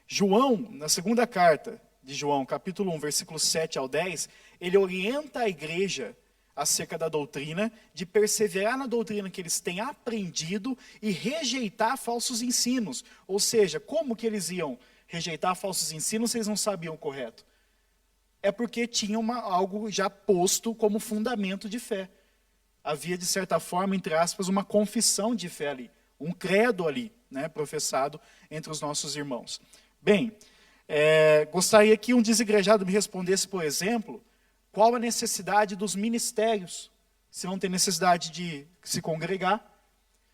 João, na segunda carta de João, capítulo 1, versículos 7 ao 10, ele orienta a igreja acerca da doutrina, de perseverar na doutrina que eles têm aprendido e rejeitar falsos ensinos. Ou seja, como que eles iam rejeitar falsos ensinos se eles não sabiam o correto? É porque tinham algo já posto como fundamento de fé. Havia, de certa forma, entre aspas, uma confissão de fé ali, um credo ali, né, professado entre os nossos irmãos. Bem, gostaria que um desigrejado me respondesse, por exemplo, qual a necessidade dos ministérios? Se não tem necessidade de se congregar,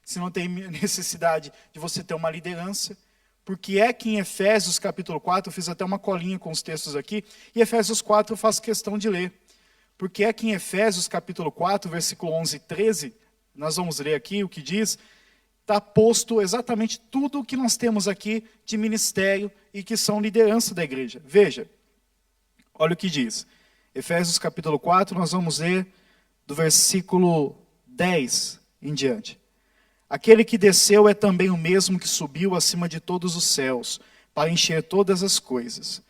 se não tem necessidade de você ter uma liderança. Porque é que em Efésios capítulo 4, eu fiz até uma colinha com os textos aqui, e Efésios 4 eu faço questão de ler. Porque é que em Efésios capítulo 4, versículo 11 e 13, nós vamos ler aqui o que diz, está posto exatamente tudo o que nós temos aqui de ministério e que são liderança da igreja. Veja, olha o que diz. Efésios capítulo 4, nós vamos ler do versículo 10 em diante. Aquele que desceu é também o mesmo que subiu acima de todos os céus, para encher todas as coisas.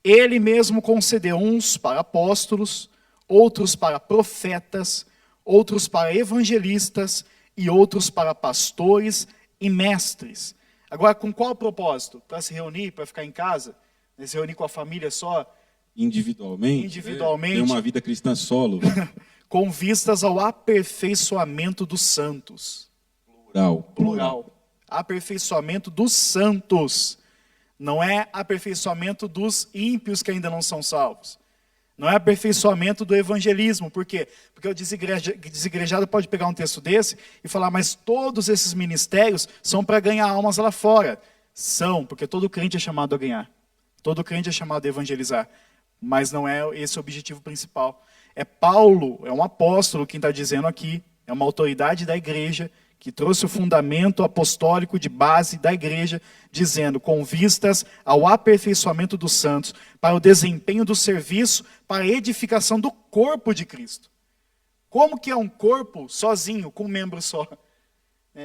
Ele mesmo concedeu uns para apóstolos, outros para profetas, outros para evangelistas e outros para pastores e mestres. Agora, com qual propósito? Para se reunir, para ficar em casa? Se reunir com a família só? Individualmente. Ter uma vida cristã solo. Com vistas ao aperfeiçoamento dos santos. Plural. Aperfeiçoamento dos santos. Não é aperfeiçoamento dos ímpios que ainda não são salvos. Não é aperfeiçoamento do evangelismo. Por quê? Porque o desigrejado pode pegar um texto desse e falar, mas todos esses ministérios são para ganhar almas lá fora. São, porque todo crente é chamado a ganhar. Todo crente é chamado a evangelizar. Mas não é esse o objetivo principal. É Paulo, é um apóstolo quem está dizendo aqui, é uma autoridade da igreja, que trouxe o fundamento apostólico de base da igreja, dizendo, com vistas ao aperfeiçoamento dos santos, para o desempenho do serviço, para a edificação do corpo de Cristo. Como que é um corpo sozinho, com um membro só?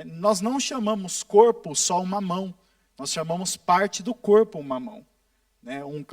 Nós não chamamos corpo só uma mão, nós chamamos parte do corpo uma mão.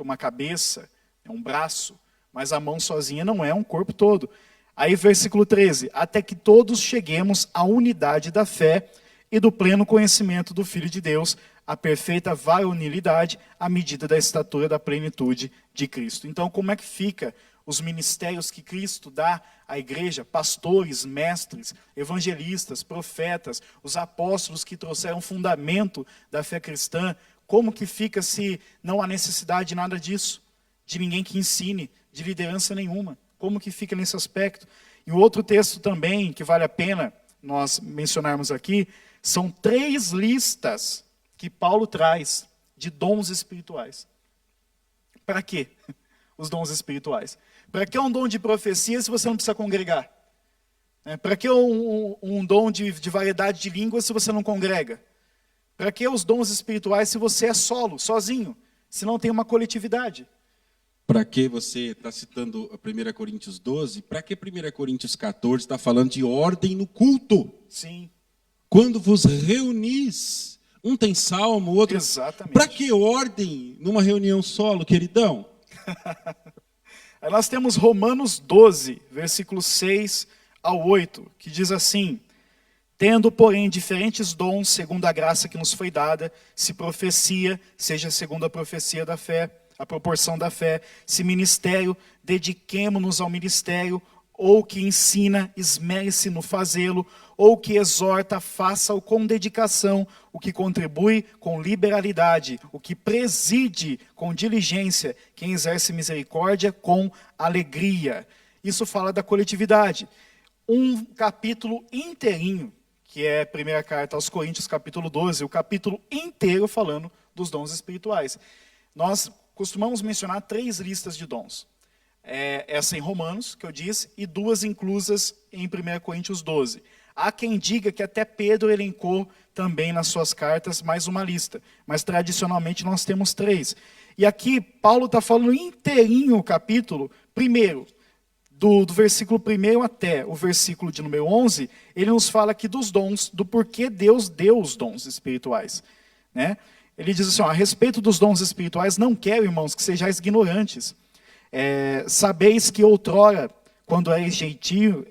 Uma cabeça, um braço, mas a mão sozinha não é um corpo todo. Aí versículo 13, até que todos cheguemos à unidade da fé e do pleno conhecimento do Filho de Deus, a perfeita varonilidade, à medida da estatura da plenitude de Cristo. Então, como é que fica os ministérios que Cristo dá à igreja? Pastores, mestres, evangelistas, profetas, os apóstolos que trouxeram fundamento da fé cristã. Como que fica se não há necessidade de nada disso? De ninguém que ensine, de liderança nenhuma. Como que fica nesse aspecto? E o outro texto também, que vale a pena nós mencionarmos aqui, são 3 listas que Paulo traz de dons espirituais. Para quê? Os dons espirituais. Para que um dom de profecia se você não precisa congregar? Para que um dom de variedade de línguas se você não congrega? Para que os dons espirituais se você é solo, sozinho, se não tem uma coletividade? Para que você está citando 1 Coríntios 12? Para que 1 Coríntios 14 está falando de ordem no culto? Sim. Quando vos reunis, um tem salmo, o outro... Exatamente. Para que ordem numa reunião solo, queridão? Aí nós temos Romanos 12, versículos 6 ao 8, que diz assim, tendo, porém, diferentes dons, segundo a graça que nos foi dada, se profecia, seja segundo a profecia da fé, a proporção da fé, se ministério, dediquemo-nos ao ministério, ou que ensina, esmere-se no fazê-lo, ou que exorta, faça-o com dedicação, o que contribui com liberalidade, o que preside com diligência, quem exerce misericórdia com alegria. Isso fala da coletividade. Um capítulo inteirinho, que é a primeira carta aos Coríntios, capítulo 12, o capítulo inteiro falando dos dons espirituais. Nós costumamos mencionar 3 listas de dons. Essa em Romanos, que eu disse, e 2 inclusas em 1 Coríntios 12. Há quem diga que até Pedro elencou também nas suas cartas mais uma lista, mas tradicionalmente nós temos 3. E aqui Paulo está falando inteirinho o capítulo, primeiro, do versículo 1 até o versículo de número 11, ele nos fala aqui dos dons, do porquê Deus deu os dons espirituais, né? Ele diz assim, a respeito dos dons espirituais, não quero, irmãos, que sejais ignorantes. Sabeis que outrora, quando eres gentios,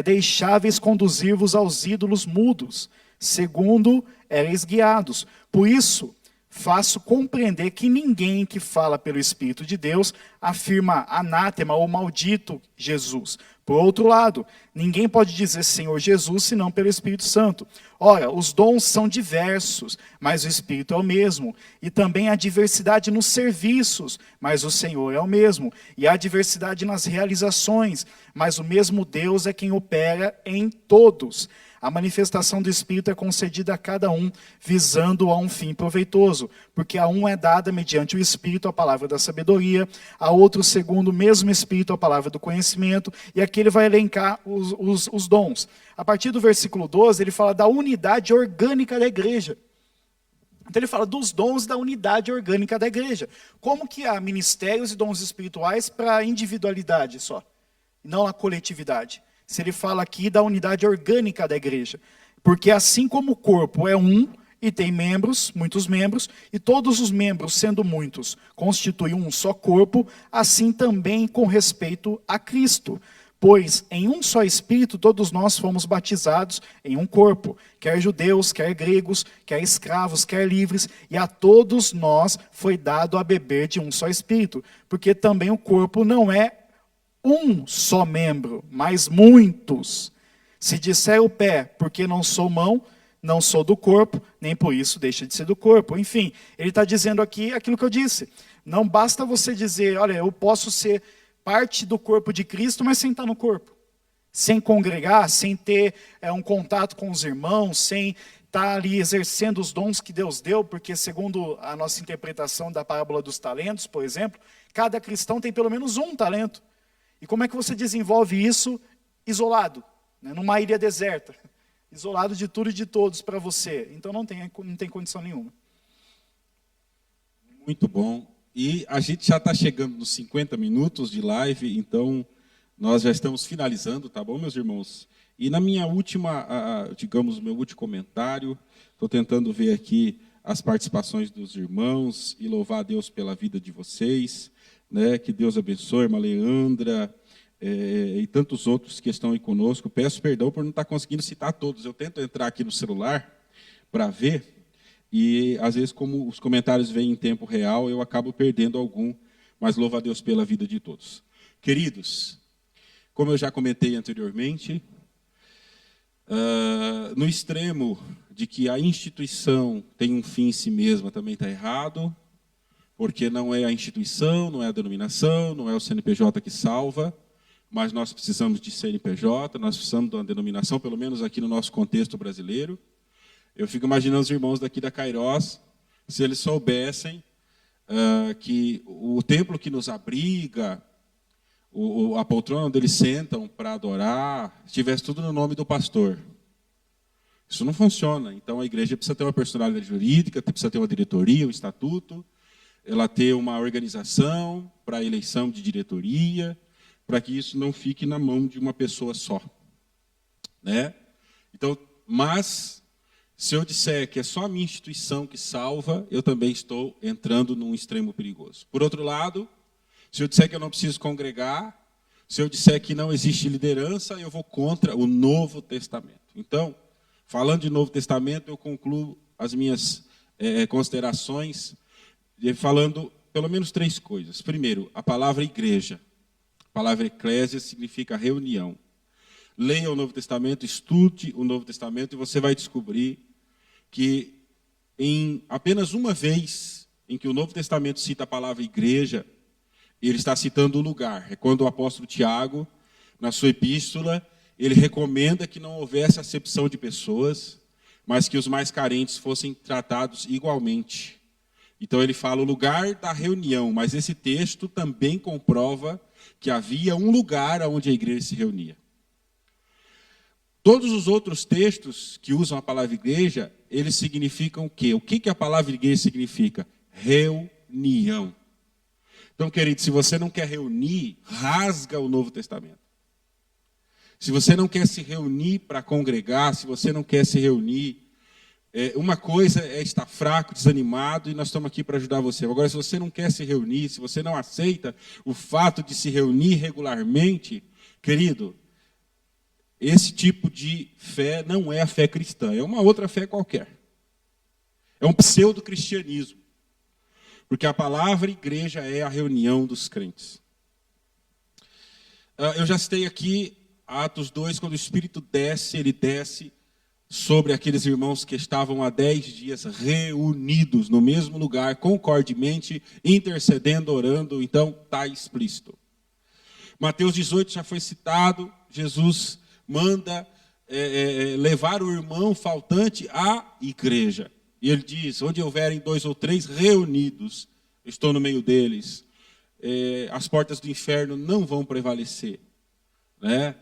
deixáveis conduzir-vos aos ídolos mudos, segundo eres guiados. Por isso, faço compreender que ninguém que fala pelo Espírito de Deus afirma anátema ou maldito Jesus. Por outro lado, ninguém pode dizer Senhor Jesus senão pelo Espírito Santo. Ora, os dons são diversos, mas o Espírito é o mesmo. E também há diversidade nos serviços, mas o Senhor é o mesmo. E há diversidade nas realizações, mas o mesmo Deus é quem opera em todos. A manifestação do Espírito é concedida a cada um, visando a um fim proveitoso, porque a um é dada mediante o Espírito a palavra da sabedoria, a outro segundo o mesmo Espírito a palavra do conhecimento, e aqui ele vai elencar os dons. A partir do versículo 12, ele fala da unidade orgânica da igreja. Então ele fala dos dons da unidade orgânica da igreja. Como que há ministérios e dons espirituais para a individualidade só, não a coletividade? Se ele fala aqui da unidade orgânica da igreja. Porque assim como o corpo é um e tem membros, muitos membros, e todos os membros, sendo muitos, constituem um só corpo, assim também com respeito a Cristo. Pois em um só Espírito todos nós fomos batizados em um corpo, quer judeus, quer gregos, quer escravos, quer livres, e a todos nós foi dado a beber de um só Espírito, porque também o corpo não é um só membro, mas muitos. Se disser o pé, porque não sou mão, não sou do corpo, nem por isso deixa de ser do corpo. Enfim, ele está dizendo aqui aquilo que eu disse. Não basta você dizer, olha, eu posso ser parte do corpo de Cristo, mas sem estar no corpo. Sem congregar, sem ter um contato com os irmãos, sem estar ali exercendo os dons que Deus deu, porque segundo a nossa interpretação da parábola dos talentos, por exemplo, cada cristão tem pelo menos um talento. E como é que você desenvolve isso isolado, né, numa ilha deserta? Isolado de tudo e de todos para você. Então não tem condição nenhuma. Muito bom. E a gente já está chegando nos 50 minutos de live, então nós já estamos finalizando, tá bom, meus irmãos? E na minha última, digamos, meu último comentário, estou tentando ver aqui as participações dos irmãos e louvar a Deus pela vida de vocês, né? Que Deus abençoe, irmã Leandra, e tantos outros que estão aí conosco. Peço perdão por não estar conseguindo citar todos. Eu tento entrar aqui no celular para ver, e às vezes, como os comentários vêm em tempo real, eu acabo perdendo algum, mas louvo a Deus pela vida de todos. Queridos, como eu já comentei anteriormente, no extremo de que a instituição tem um fim em si mesma também está errado, porque não é a instituição, não é a denominação, não é o CNPJ que salva, mas nós precisamos de CNPJ, nós precisamos de uma denominação, pelo menos aqui no nosso contexto brasileiro. Eu fico imaginando os irmãos daqui da Cairós, se eles soubessem que o templo que nos abriga, a poltrona onde eles sentam para adorar, estivesse tudo no nome do pastor. Isso não funciona. Então a igreja precisa ter uma personalidade jurídica, precisa ter uma diretoria, um estatuto, ela ter uma organização para a eleição de diretoria, para que isso não fique na mão de uma pessoa só, né? Então, mas se eu disser que é só a minha instituição que salva, eu também estou entrando num extremo perigoso. Por outro lado, se eu disser que eu não preciso congregar, se eu disser que não existe liderança, eu vou contra o Novo Testamento. Então, falando de Novo Testamento, eu concluo as minhas considerações falando pelo menos 3 coisas. Primeiro, a palavra igreja. A palavra eclésia significa reunião. Leia o Novo Testamento, estude o Novo Testamento e você vai descobrir que em apenas uma vez em que o Novo Testamento cita a palavra igreja, ele está citando o lugar. É quando o apóstolo Tiago, na sua epístola, ele recomenda que não houvesse acepção de pessoas, mas que os mais carentes fossem tratados igualmente. Então ele fala o lugar da reunião, mas esse texto também comprova que havia um lugar onde a igreja se reunia. Todos os outros textos que usam a palavra igreja, eles significam o quê? O que a palavra igreja significa? Reunião. Então, querido, se você não quer reunir, rasga o Novo Testamento. Se você não quer se reunir para congregar, se você não quer se reunir, uma coisa é estar fraco, desanimado, e nós estamos aqui para ajudar você. Agora, se você não quer se reunir, se você não aceita o fato de se reunir regularmente, querido, esse tipo de fé não é a fé cristã, é uma outra fé qualquer. É um pseudo-cristianismo. Porque a palavra igreja é a reunião dos crentes. Eu já citei aqui Atos 2, quando o Espírito desce, ele desce sobre aqueles irmãos que estavam há 10 dias reunidos no mesmo lugar, concordemente, intercedendo, orando. Então, está explícito. Mateus 18 já foi citado, Jesus manda levar o irmão faltante à igreja. E ele diz, onde houverem 2 ou 3 reunidos, estou no meio deles, as portas do inferno não vão prevalecer. Né?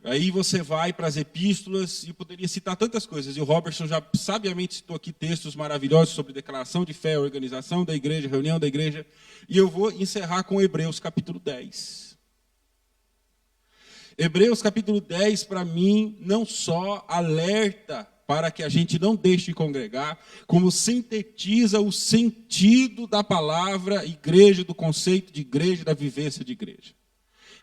Aí você vai para as epístolas, e poderia citar tantas coisas, e o Robertson já sabiamente citou aqui textos maravilhosos sobre declaração de fé, organização da igreja, reunião da igreja, e eu vou encerrar com Hebreus capítulo 10. Hebreus capítulo 10, para mim, não só alerta para que a gente não deixe de congregar, como sintetiza o sentido da palavra igreja, do conceito de igreja, da vivência de igreja.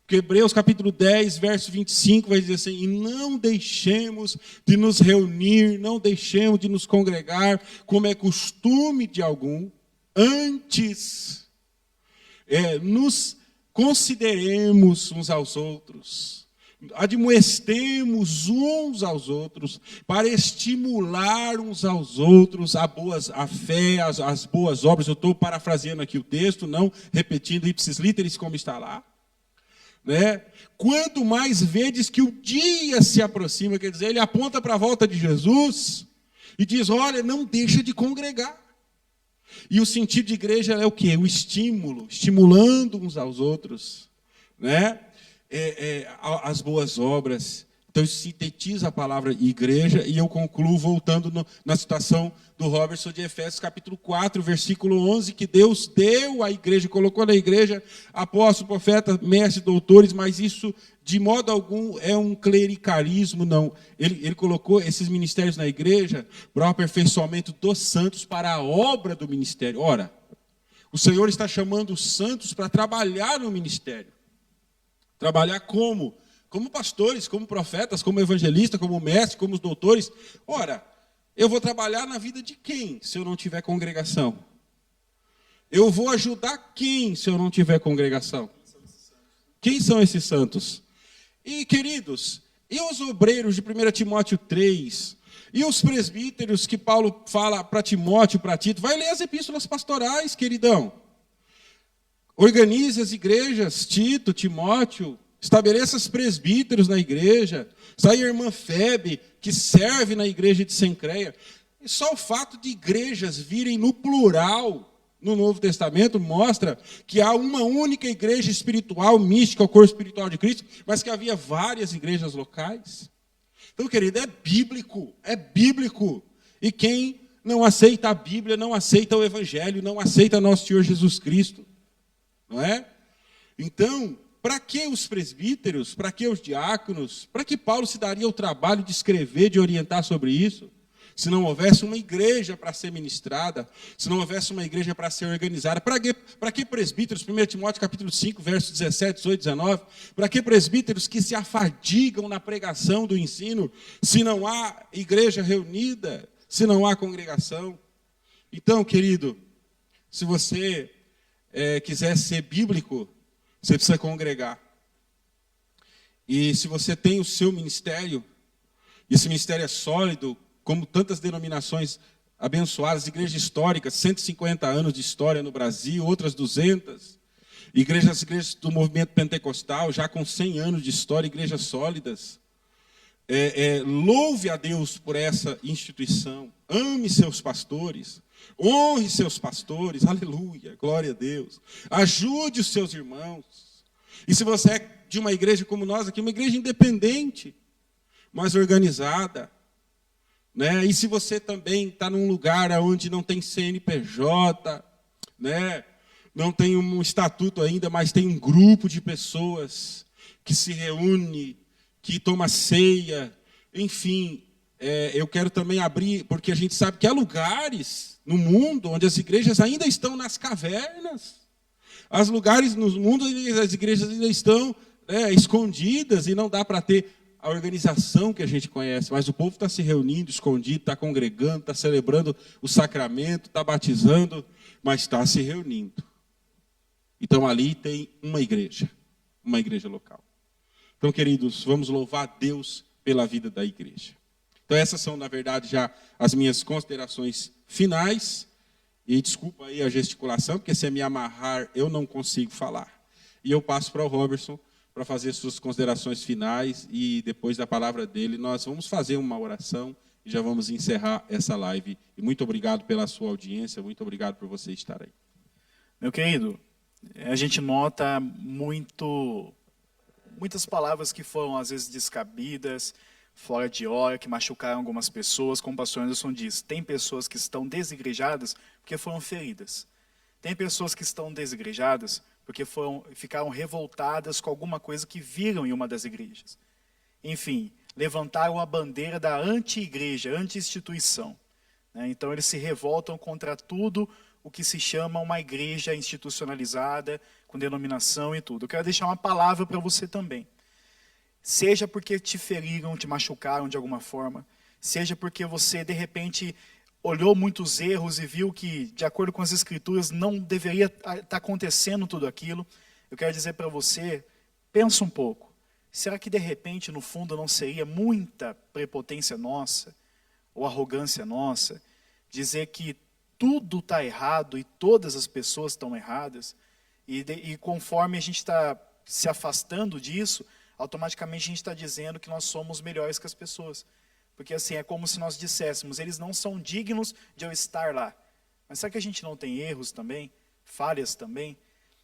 Porque Hebreus capítulo 10, verso 25, vai dizer assim, e não deixemos de nos reunir, não deixemos de nos congregar, como é costume de algum, antes nos consideremos uns aos outros, admoestemos uns aos outros, para estimular uns aos outros a fé, as boas obras. Eu estou parafraseando aqui o texto, não repetindo ipsis literis como está lá. Né? Quanto mais vedes que o dia se aproxima, quer dizer, ele aponta para a volta de Jesus e diz, olha, não deixa de congregar. E o sentido de igreja é o quê? O estímulo, estimulando uns aos outros, né? As boas obras. Então, isso sintetiza a palavra igreja, e eu concluo voltando na citação do Robertson de Efésios, capítulo 4, versículo 11, que Deus deu à igreja, colocou na igreja apóstolos, profetas, mestres, doutores, mas isso, de modo algum, é um clericalismo, não. Ele colocou esses ministérios na igreja para o aperfeiçoamento dos santos, para a obra do ministério. Ora, o Senhor está chamando os santos para trabalhar no ministério. Trabalhar como? Como pastores, como profetas, como evangelistas, como mestres, como os doutores. Ora, eu vou trabalhar na vida de quem, se eu não tiver congregação? Eu vou ajudar quem, se eu não tiver congregação? Quem são esses santos? E, queridos, e os obreiros de 1 Timóteo 3? E os presbíteros que Paulo fala para Timóteo, para Tito? Vai ler as epístolas pastorais, queridão. Organize as igrejas, Tito, Timóteo. Estabeleça os presbíteros na igreja. Está aí a irmã Febe, que serve na igreja de Sencreia. E só o fato de igrejas virem no plural no Novo Testamento mostra que há uma única igreja espiritual, mística, o corpo espiritual de Cristo, mas que havia várias igrejas locais. Então, querido, é bíblico, é bíblico. E quem não aceita a Bíblia, não aceita o Evangelho, não aceita nosso Senhor Jesus Cristo. Não é? Então, para que os presbíteros, para que os diáconos, para que Paulo se daria o trabalho de escrever, de orientar sobre isso, se não houvesse uma igreja para ser ministrada, se não houvesse uma igreja para ser organizada? Para que presbíteros, 1 Timóteo capítulo 5, versos 17, 18, 19, para que presbíteros que se afadigam na pregação do ensino, se não há igreja reunida, se não há congregação? Então, querido, se você quiser ser bíblico, você precisa congregar. E se você tem o seu ministério, e esse ministério é sólido, como tantas denominações abençoadas, igrejas históricas, 150 anos de história no Brasil, outras 200, igrejas do movimento pentecostal, já com 100 anos de história, igrejas sólidas. Louve a Deus por essa instituição, ame seus pastores, honre seus pastores, aleluia, glória a Deus. Ajude os seus irmãos. E se você é de uma igreja como nós aqui, uma igreja independente, mas organizada, né? E se você também está num lugar onde não tem CNPJ, né? Não tem um estatuto ainda, mas tem um grupo de pessoas que se reúne, que toma ceia, enfim, eu quero também abrir, porque a gente sabe que há lugares no mundo onde as igrejas ainda estão nas cavernas. Há lugares no mundo onde as igrejas ainda estão escondidas e não dá para ter a organização que a gente conhece, mas o povo está se reunindo, escondido, está congregando, está celebrando o sacramento, está batizando, mas está se reunindo. Então ali tem uma igreja local. Então, queridos, vamos louvar a Deus pela vida da igreja. Então, essas são, na verdade, já as minhas considerações finais. E desculpa aí a gesticulação, porque se me amarrar, eu não consigo falar. E eu passo para o Robertson para fazer suas considerações finais. E depois da palavra dele, nós vamos fazer uma oração e já vamos encerrar essa live. E muito obrigado pela sua audiência, muito obrigado por você estar aí. Meu querido, a gente nota muitas palavras que foram, às vezes, descabidas, fora de hora, que machucaram algumas pessoas, como o pastor Anderson disse. Tem pessoas que estão desigrejadas porque foram feridas. Tem pessoas que estão desigrejadas porque ficaram revoltadas com alguma coisa que viram em uma das igrejas. Enfim, levantaram a bandeira da anti-igreja, anti-instituição. Então, eles se revoltam contra tudo o que se chama uma igreja institucionalizada, com denominação e tudo. Eu quero deixar uma palavra para você também. Seja porque te feriram, te machucaram de alguma forma, seja porque você, de repente, olhou muitos erros e viu que, de acordo com as Escrituras, não deveria estar acontecendo tudo aquilo. Eu quero dizer para você, pensa um pouco. será que de repente, no fundo, não seria muita prepotência nossa, ou arrogância nossa, dizer que tudo está errado e todas as pessoas estão erradas, e conforme a gente está se afastando disso, automaticamente a gente está dizendo que nós somos melhores que as pessoas. Porque assim, é como se nós disséssemos, eles não são dignos de eu estar lá. Mas será que a gente não tem erros também? Falhas também?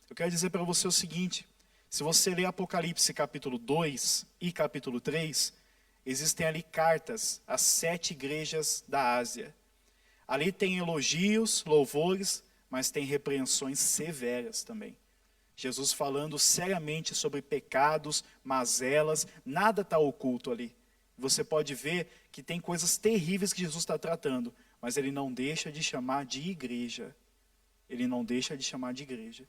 Eu quero dizer para você o seguinte, se você ler Apocalipse capítulo 2 e capítulo 3, existem ali cartas às 7 igrejas da Ásia. Ali tem elogios, louvores, mas tem repreensões severas também. Jesus falando seriamente sobre pecados, mazelas, nada está oculto ali. Você pode ver que tem coisas terríveis que Jesus está tratando, mas ele não deixa de chamar de igreja. Ele não deixa de chamar de igreja.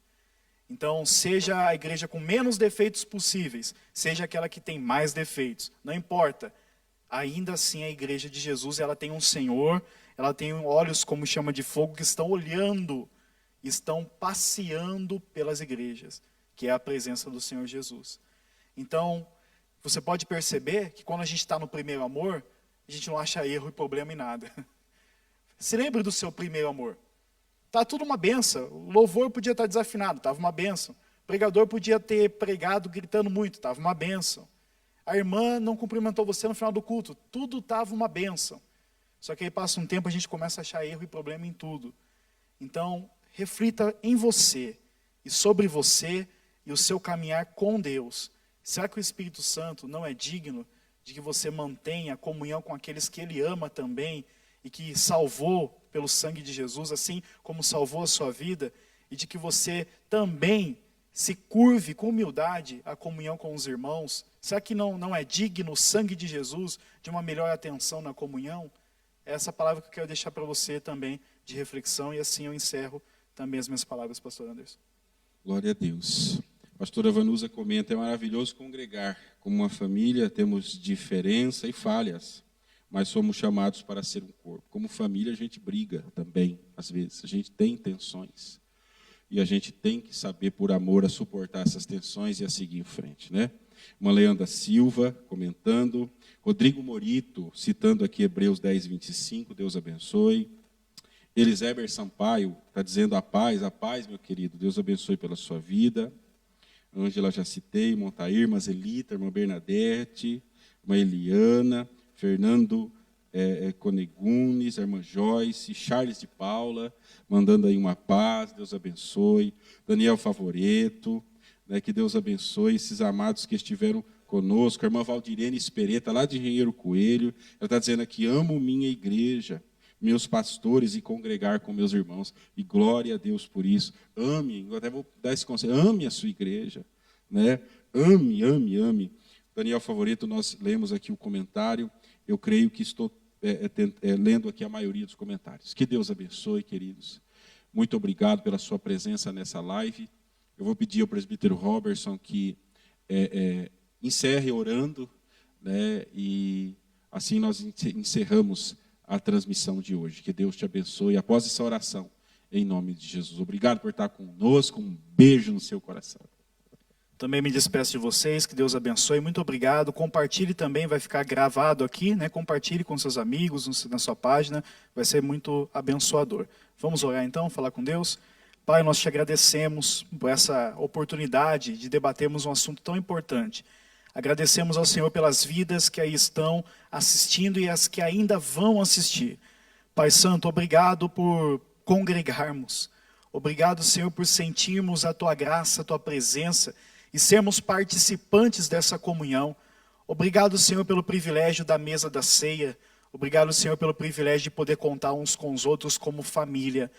Então, seja a igreja com menos defeitos possíveis, seja aquela que tem mais defeitos, não importa. Ainda assim, a igreja de Jesus, ela tem um Senhor, ela tem olhos como chama de fogo que estão olhando, estão passeando pelas igrejas, que é a presença do Senhor Jesus. Então, você pode perceber que quando a gente está no primeiro amor, a gente não acha erro e problema em nada. Se lembre do seu primeiro amor. Está tudo uma benção. O louvor podia estar desafinado, estava uma benção. O pregador podia ter pregado gritando muito, estava uma benção. A irmã não cumprimentou você no final do culto, tudo estava uma benção. Só que aí passa um tempo, a gente começa a achar erro e problema em tudo. Então, reflita em você e sobre você e o seu caminhar com Deus. Será que o Espírito Santo não é digno de que você mantenha a comunhão com aqueles que Ele ama também e que salvou pelo sangue de Jesus, assim como salvou a sua vida, e de que você também se curve com humildade à comunhão com os irmãos? Será que não é digno o sangue de Jesus de uma melhor atenção na comunhão? É essa palavra que eu quero deixar para você também de reflexão, e assim eu encerro também as minhas palavras, pastor Anderson. Glória a Deus. A pastora Vanusa comenta, é maravilhoso congregar. Como uma família, temos diferença e falhas, mas somos chamados para ser um corpo. Como família, a gente briga também, às vezes. A gente tem tensões. E a gente tem que saber, por amor, a suportar essas tensões e a seguir em frente, né? Uma Leandra Silva comentando. Rodrigo Morito, citando aqui Hebreus 10, 25, Deus abençoe. Eliséber Sampaio está dizendo a paz, meu querido, Deus abençoe pela sua vida. Ângela já citei, Montair, irmã Zelita, irmã Bernadette, irmã Eliana, Fernando Conegunes, a irmã Joyce, Charles de Paula, mandando aí uma paz, Deus abençoe. Daniel Favoreto, né, que Deus abençoe esses amados que estiveram conosco. A irmã Valdirene Espereta, lá de Engenheiro Coelho, ela está dizendo aqui, amo minha igreja, meus pastores e congregar com meus irmãos. E glória a Deus por isso. Ame, eu até vou dar esse conselho, ame a sua igreja, né? Ame, ame, ame. Daniel Favoreto, nós lemos aqui o comentário. Eu creio que estou lendo aqui a maioria dos comentários. Que Deus abençoe, queridos. Muito obrigado pela sua presença nessa live. Eu vou pedir ao presbítero Robertson que encerre orando, né? E assim nós encerramos a transmissão de hoje. Que Deus te abençoe após essa oração, em nome de Jesus. Obrigado por estar conosco, um beijo no seu coração. Também me despeço de vocês, que Deus abençoe, muito obrigado. Compartilhe também, vai ficar gravado aqui, né? Compartilhe com seus amigos, na sua página, vai ser muito abençoador. Vamos orar então, falar com Deus? Pai, nós te agradecemos por essa oportunidade de debatermos um assunto tão importante. Agradecemos ao Senhor pelas vidas que aí estão assistindo e as que ainda vão assistir. Pai Santo, obrigado por congregarmos. Obrigado, Senhor, por sentirmos a Tua graça, a Tua presença e sermos participantes dessa comunhão. Obrigado, Senhor, pelo privilégio da mesa da ceia. Obrigado, Senhor, pelo privilégio de poder contar uns com os outros como família.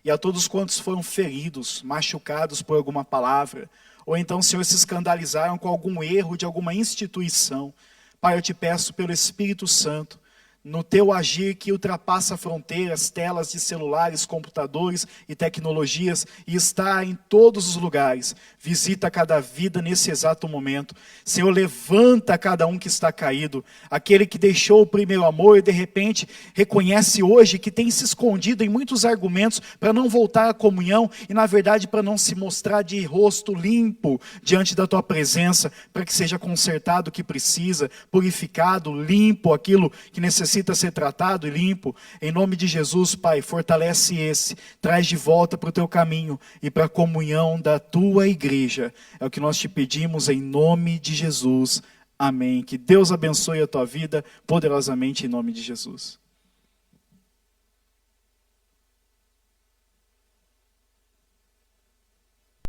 E a todos quantos foram feridos, machucados por alguma palavra, ou então, Senhor, se escandalizaram com algum erro de alguma instituição. Pai, eu te peço pelo Espírito Santo, no teu agir que ultrapassa fronteiras, telas de celulares, computadores e tecnologias, e está em todos os lugares. Visita cada vida nesse exato momento. Senhor, levanta cada um que está caído, aquele que deixou o primeiro amor e de repente reconhece hoje que tem se escondido em muitos argumentos para não voltar à comunhão e na verdade para não se mostrar de rosto limpo diante da tua presença, para que seja consertado o que precisa, purificado, limpo aquilo que necessita ser tratado e limpo. Em nome de Jesus, Pai, fortalece esse, traz de volta para o teu caminho e para a comunhão da tua igreja. É o que nós te pedimos em nome de Jesus. Amém. Que Deus abençoe a tua vida poderosamente em nome de Jesus.